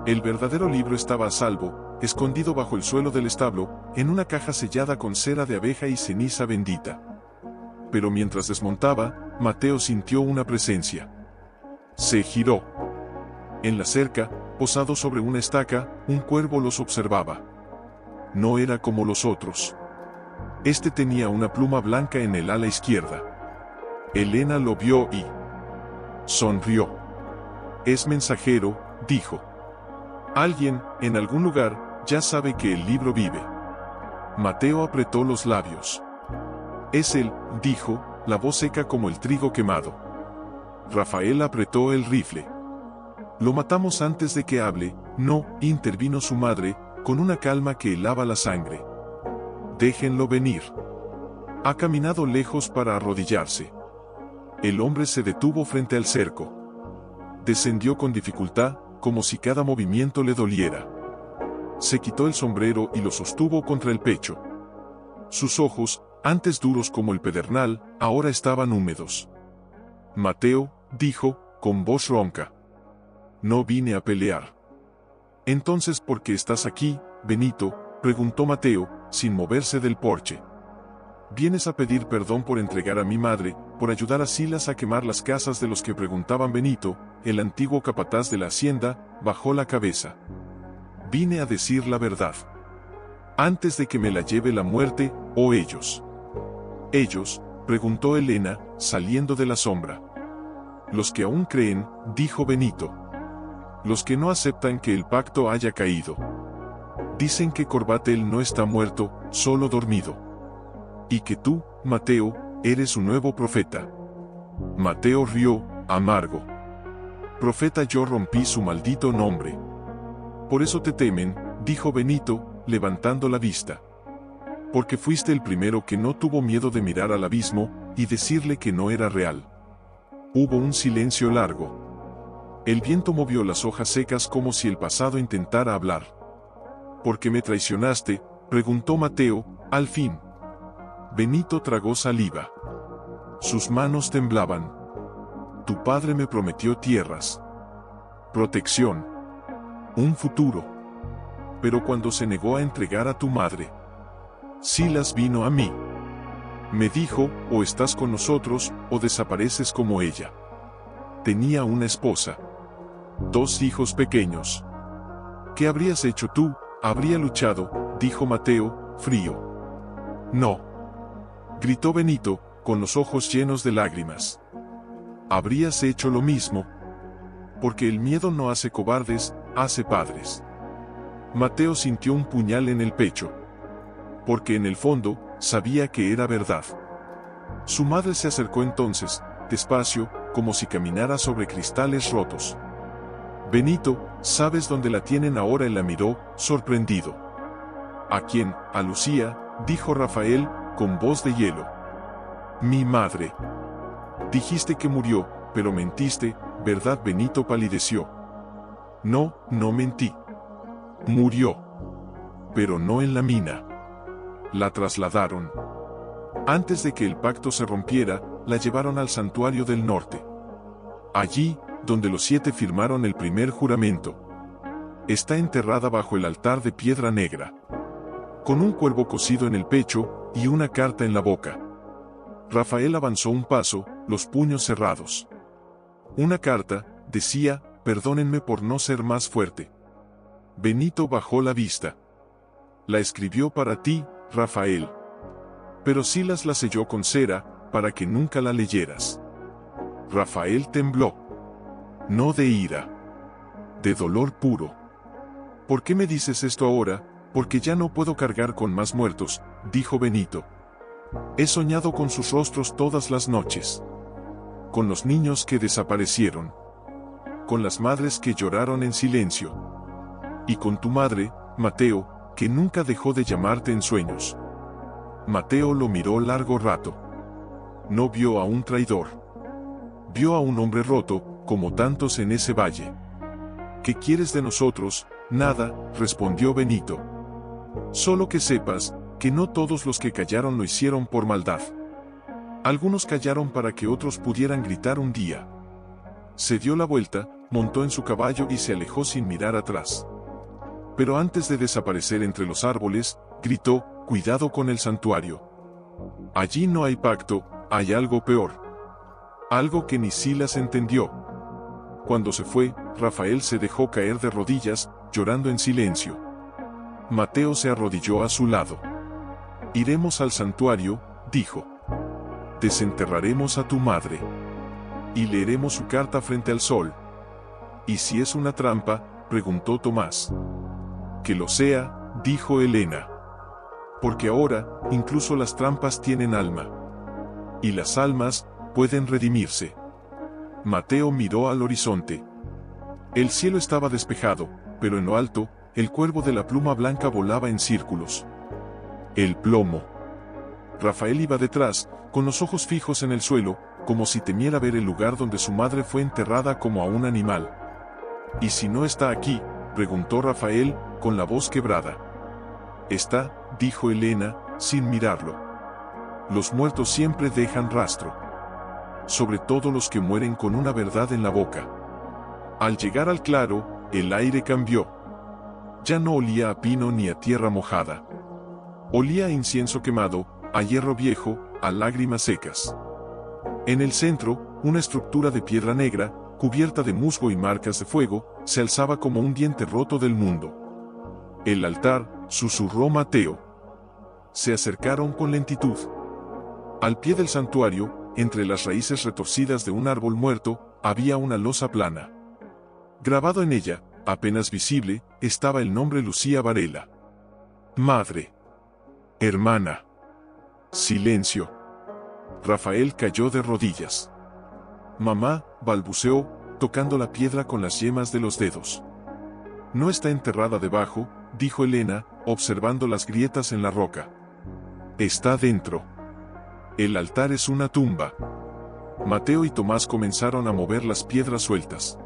Speaker 1: El verdadero libro estaba a salvo, escondido bajo el suelo del establo, en una caja sellada con cera de abeja y ceniza bendita. Pero mientras desmontaba, Mateo sintió una presencia. Se giró. En la cerca, posado sobre una estaca, un cuervo los observaba. No era como los otros. Este tenía una pluma blanca en el ala izquierda. Elena lo vio y sonrió. «Es mensajero», dijo. «Alguien, en algún lugar, ya sabe que el libro vive». Mateo apretó los labios. «Es él», dijo, la voz seca como el trigo quemado. Rafael apretó el rifle. «Lo matamos antes de que hable». «No», intervino su madre, con una calma que helaba la sangre. «Déjenlo venir». Ha caminado lejos para arrodillarse. El hombre se detuvo frente al cerco. Descendió con dificultad, como si cada movimiento le doliera. Se quitó el sombrero y lo sostuvo contra el pecho. Sus ojos, antes duros como el pedernal, ahora estaban húmedos. «Mateo», dijo, con voz ronca. «No vine a pelear». «Entonces, ¿por qué estás aquí, Benito?», preguntó Mateo, sin moverse del porche. «¿Vienes a pedir perdón por entregar a mi madre, por ayudar a Silas a quemar las casas de los que preguntaban?» Benito, el antiguo capataz de la hacienda, bajó la cabeza. «Vine a decir la verdad. Antes de que me la lleve la muerte, o ellos». «¿Ellos?», preguntó Elena, saliendo de la sombra. «Los que aún creen», dijo Benito. «Los que no aceptan que el pacto haya caído. Dicen que Corbatel no está muerto, solo dormido. Y que tú, Mateo, eres un nuevo profeta». Mateo rió, amargo. «Profeta, yo rompí su maldito nombre». «Por eso te temen», dijo Benito, levantando la vista. «Porque fuiste el primero que no tuvo miedo de mirar al abismo, y decirle que no era real». Hubo un silencio largo. El viento movió las hojas secas como si el pasado intentara hablar. «¿Por qué me traicionaste?», preguntó Mateo, al fin. Benito tragó saliva. Sus manos temblaban. «Tu padre me prometió tierras, protección, un futuro. Pero cuando se negó a entregar a tu madre, Silas vino a mí. Me dijo, o estás con nosotros, o desapareces como ella. tenía una esposa. 2 hijos pequeños. ¿Qué habrías hecho tú? Habría luchado, dijo Mateo, frío. No. Gritó Benito, con los ojos llenos de lágrimas. Habrías hecho lo mismo. Porque el miedo no hace cobardes, hace padres. Mateo sintió un puñal en el pecho. Porque en el fondo, sabía que era verdad. Su madre se acercó entonces, despacio, como si caminara sobre cristales rotos. Benito, ¿sabes dónde la tienen ahora? Él la miró, sorprendido. ¿A quién? A Lucía, dijo Rafael, con voz de hielo. Mi madre. Dijiste que murió, pero mentiste, ¿verdad? Benito palideció. No, no mentí. Murió. Pero no en la mina. La trasladaron. Antes de que el pacto se rompiera, la llevaron al santuario del norte. Allí, donde los 7 firmaron el primer juramento. Está enterrada bajo el altar de piedra negra. Con un cuervo cosido en el pecho, y una carta en la boca. Rafael avanzó un paso, los puños cerrados. Una carta, decía, perdónenme por no ser más fuerte. Benito bajó la vista. La escribió para ti, Rafael. Pero Silas la selló con cera, para que nunca la leyeras. Rafael tembló. No de ira. De dolor puro. ¿Por qué me dices esto ahora? Porque ya no puedo cargar con más muertos, dijo Benito. He soñado con sus rostros todas las noches. Con los niños que desaparecieron. Con las madres que lloraron en silencio. Y con tu madre, Mateo, que nunca dejó de llamarte en sueños. Mateo lo miró largo rato. No vio a un traidor. Vio a un hombre roto, como tantos en ese valle. ¿Qué quieres de nosotros? Nada, respondió Benito. Solo que sepas, que no todos los que callaron lo hicieron por maldad. Algunos callaron para que otros pudieran gritar un día. Se dio la vuelta, montó en su caballo y se alejó sin mirar atrás. Pero antes de desaparecer entre los árboles, gritó, cuidado con el santuario. Allí no hay pacto, hay algo peor. Algo que ni Silas entendió. Cuando se fue, Rafael se dejó caer de rodillas, llorando en silencio. Mateo se arrodilló a su lado. Iremos al santuario, dijo. Desenterraremos a tu madre. Y leeremos su carta frente al sol. ¿Y si es una trampa? Preguntó Tomás. Que lo sea, dijo Elena. Porque ahora, incluso las trampas tienen alma. Y las almas pueden redimirse. Mateo miró al horizonte. El cielo estaba despejado, pero en lo alto, el cuervo de la pluma blanca volaba en círculos. El plomo. Rafael iba detrás, con los ojos fijos en el suelo, como si temiera ver el lugar donde su madre fue enterrada como a un animal. ¿Y si no está aquí? Preguntó Rafael, con la voz quebrada. Está, dijo Elena, sin mirarlo. Los muertos siempre dejan rastro. Sobre todo los que mueren con una verdad en la boca. Al llegar al claro, el aire cambió. Ya no olía a pino ni a tierra mojada. Olía a incienso quemado, a hierro viejo, a lágrimas secas. En el centro, una estructura de piedra negra, cubierta de musgo y marcas de fuego, se alzaba como un diente roto del mundo. El altar, susurró Mateo. Se acercaron con lentitud. Al pie del santuario, entre las raíces retorcidas de un árbol muerto, había una losa plana. Grabado en ella, apenas visible, estaba el nombre Lucía Varela. Madre. Hermana. Silencio. Rafael cayó de rodillas. Mamá, balbuceó, tocando la piedra con las yemas de los dedos. No está enterrada debajo, dijo Elena, observando las grietas en la roca. Está dentro. El altar es una tumba. Mateo y Tomás comenzaron a mover las piedras sueltas.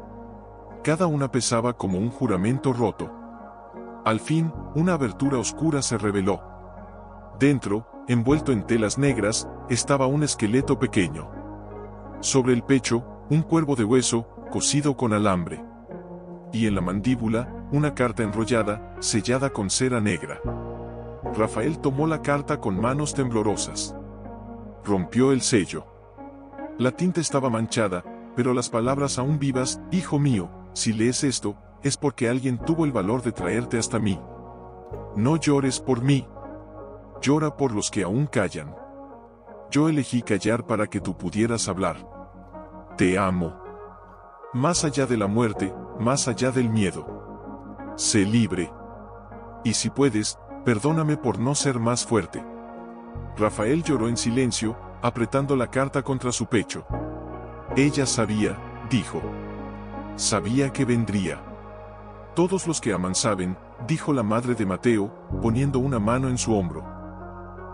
Speaker 1: Cada una pesaba como un juramento roto. Al fin, una abertura oscura se reveló. Dentro, envuelto en telas negras, estaba un esqueleto pequeño. Sobre el pecho, un cuervo de hueso, cosido con alambre. Y en la mandíbula, una carta enrollada, sellada con cera negra. Rafael tomó la carta con manos temblorosas. Rompió el sello. La tinta estaba manchada, pero las palabras aún vivas, hijo mío, si lees esto, es porque alguien tuvo el valor de traerte hasta mí. No llores por mí. Llora por los que aún callan. Yo elegí callar para que tú pudieras hablar. Te amo. Más allá de la muerte, más allá del miedo. Sé libre. Y si puedes, perdóname por no ser más fuerte. Rafael lloró en silencio, apretando la carta contra su pecho. Ella sabía, dijo. Sabía que vendría. Todos los que aman saben, dijo la madre de Mateo, poniendo una mano en su hombro.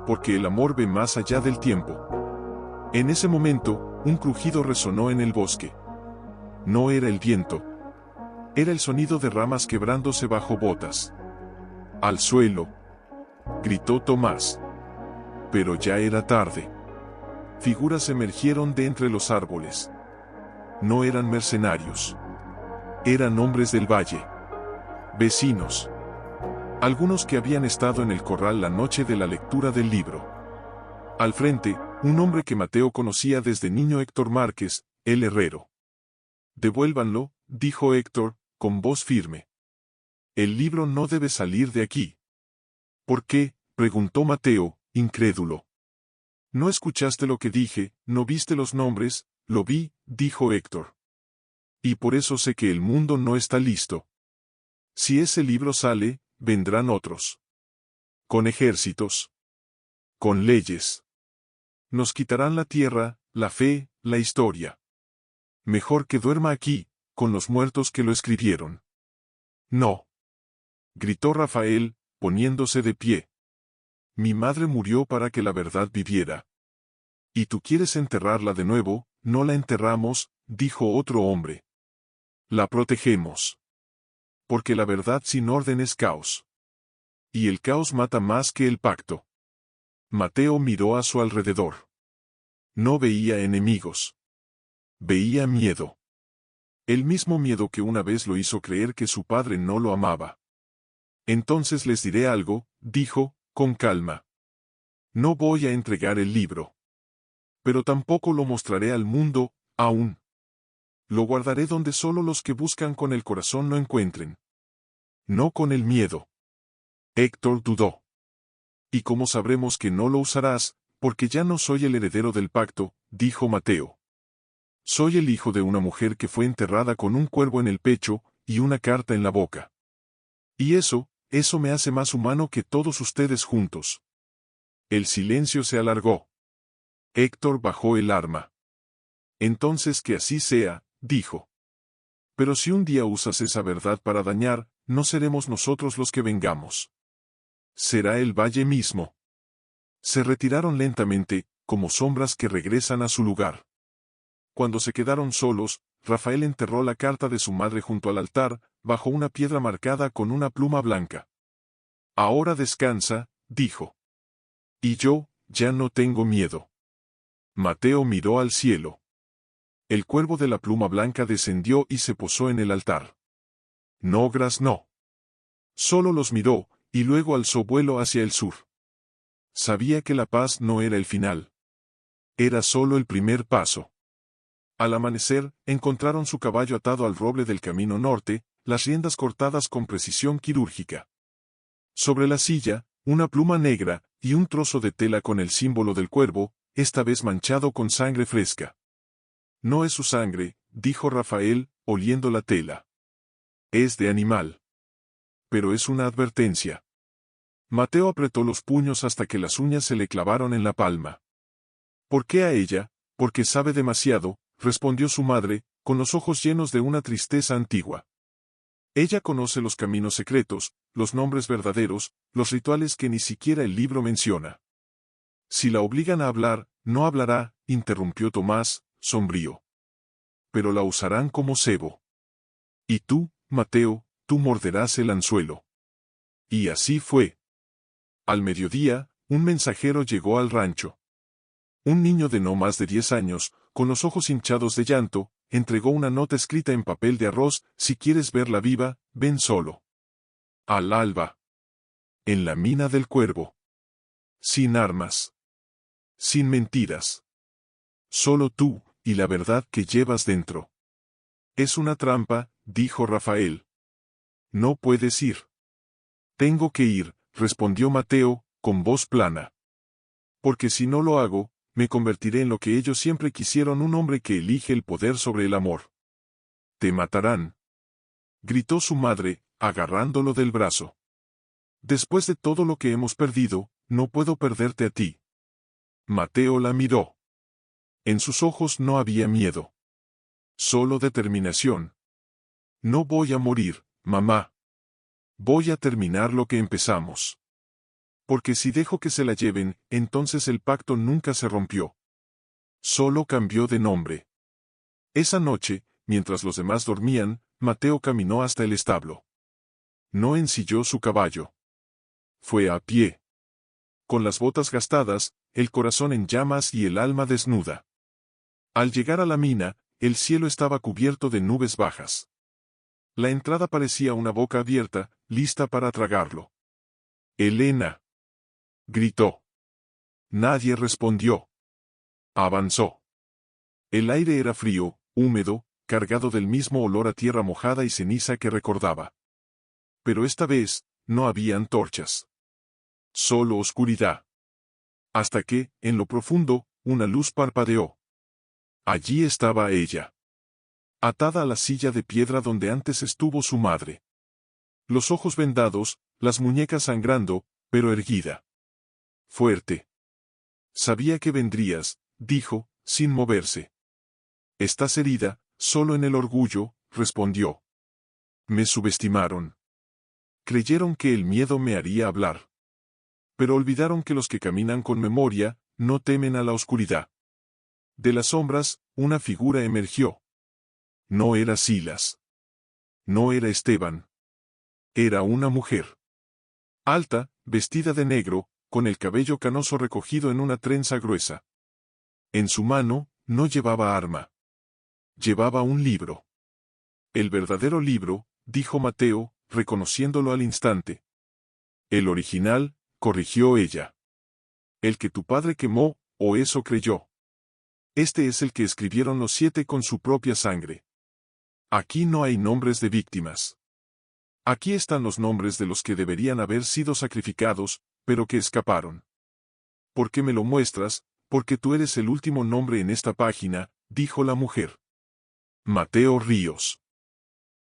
Speaker 1: Porque el amor ve más allá del tiempo. En ese momento, un crujido resonó en el bosque. No era el viento. Era el sonido de ramas quebrándose bajo botas. Al suelo. Gritó Tomás. Pero ya era tarde. Figuras emergieron de entre los árboles. No eran mercenarios. Eran hombres del valle. Vecinos. Algunos que habían estado en el corral la noche de la lectura del libro. Al frente, un hombre que Mateo conocía desde niño, Héctor Márquez, el herrero. Devuélvanlo, dijo Héctor, con voz firme. El libro no debe salir de aquí. ¿Por qué?, preguntó Mateo, incrédulo. ¿No escuchaste lo que dije, no viste los nombres? Lo vi, dijo Héctor. Y por eso sé que el mundo no está listo. Si ese libro sale, vendrán otros. Con ejércitos. Con leyes. Nos quitarán la tierra, la fe, la historia. Mejor que duerma aquí, con los muertos que lo escribieron. No. Gritó Rafael, poniéndose de pie. Mi madre murió para que la verdad viviera. ¿Y tú quieres enterrarla de nuevo? No la enterramos, dijo otro hombre. La protegemos. Porque la verdad sin orden es caos. Y el caos mata más que el pacto. Mateo miró a su alrededor. No veía enemigos. Veía miedo. El mismo miedo que una vez lo hizo creer que su padre no lo amaba. Entonces les diré algo, dijo, con calma. No voy a entregar el libro. Pero tampoco lo mostraré al mundo, aún. Lo guardaré donde solo los que buscan con el corazón lo encuentren. No con el miedo. Héctor dudó. ¿Y cómo sabremos que no lo usarás? Porque ya no soy el heredero del pacto, dijo Mateo. Soy el hijo de una mujer que fue enterrada con un cuervo en el pecho y una carta en la boca. Y eso me hace más humano que todos ustedes juntos. El silencio se alargó. Héctor bajó el arma. Entonces que así sea, dijo. Pero si un día usas esa verdad para dañar, no seremos nosotros los que vengamos. Será el valle mismo. Se retiraron lentamente, como sombras que regresan a su lugar. Cuando se quedaron solos, Rafael enterró la carta de su madre junto al altar, bajo una piedra marcada con una pluma blanca. Ahora descansa, dijo. Y yo, ya no tengo miedo. Mateo miró al cielo. El cuervo de la pluma blanca descendió y se posó en el altar. No graznó. Solo los miró, y luego alzó vuelo hacia el sur. Sabía que la paz no era el final. Era solo el primer paso. Al amanecer, encontraron su caballo atado al roble del camino norte, las riendas cortadas con precisión quirúrgica. Sobre la silla, una pluma negra, y un trozo de tela con el símbolo del cuervo, esta vez manchado con sangre fresca. No es su sangre, dijo Rafael, oliendo la tela. Es de animal. Pero es una advertencia. Mateo apretó los puños hasta que las uñas se le clavaron en la palma. ¿Por qué a ella? Porque sabe demasiado, respondió su madre, con los ojos llenos de una tristeza antigua. Ella conoce los caminos secretos, los nombres verdaderos, los rituales que ni siquiera el libro menciona. Si la obligan a hablar, no hablará, interrumpió Tomás, sombrío. Pero la usarán como cebo. Y tú, Mateo, tú morderás el anzuelo. Y así fue. Al mediodía, un mensajero llegó al rancho. Un niño de no más de 10 años, con los ojos hinchados de llanto, entregó una nota escrita en papel de arroz: si quieres verla viva, ven solo. Al alba. En la mina del cuervo. Sin armas. Sin mentiras. Solo tú y la verdad que llevas dentro. Es una trampa, dijo Rafael. No puedes ir. Tengo que ir, respondió Mateo, con voz plana. Porque si no lo hago, me convertiré en lo que ellos siempre quisieron, un hombre que elige el poder sobre el amor. Te matarán, gritó su madre, agarrándolo del brazo. Después de todo lo que hemos perdido, no puedo perderte a ti. Mateo la miró. En sus ojos no había miedo. Solo determinación. No voy a morir, mamá. Voy a terminar lo que empezamos. Porque si dejo que se la lleven, entonces el pacto nunca se rompió. Solo cambió de nombre. Esa noche, mientras los demás dormían, Mateo caminó hasta el establo. No ensilló su caballo. Fue a pie. Con las botas gastadas, el corazón en llamas y el alma desnuda. Al llegar a la mina, el cielo estaba cubierto de nubes bajas. La entrada parecía una boca abierta, lista para tragarlo. «Elena», gritó. Nadie respondió. Avanzó. El aire era frío, húmedo, cargado del mismo olor a tierra mojada y ceniza que recordaba. Pero esta vez, no había antorchas. Solo oscuridad. Hasta que, en lo profundo, una luz parpadeó. Allí estaba ella. Atada a la silla de piedra donde antes estuvo su madre. Los ojos vendados, las muñecas sangrando, pero erguida. Fuerte. Sabía que vendrías, dijo, sin moverse. Estás herida, solo en el orgullo, respondió. Me subestimaron. Creyeron que el miedo me haría hablar. Pero olvidaron que los que caminan con memoria, no temen a la oscuridad. De las sombras, una figura emergió. No era Silas. No era Esteban. Era una mujer. Alta, vestida de negro, con el cabello canoso recogido en una trenza gruesa. En su mano, no llevaba arma. Llevaba un libro. El verdadero libro, dijo Mateo, reconociéndolo al instante. El original, corrigió ella. El que tu padre quemó, o eso creyó. Este es el que escribieron los 7 con su propia sangre. Aquí no hay nombres de víctimas. Aquí están los nombres de los que deberían haber sido sacrificados, pero que escaparon. ¿Por qué me lo muestras? Porque tú eres el último nombre en esta página, dijo la mujer. Mateo Ríos.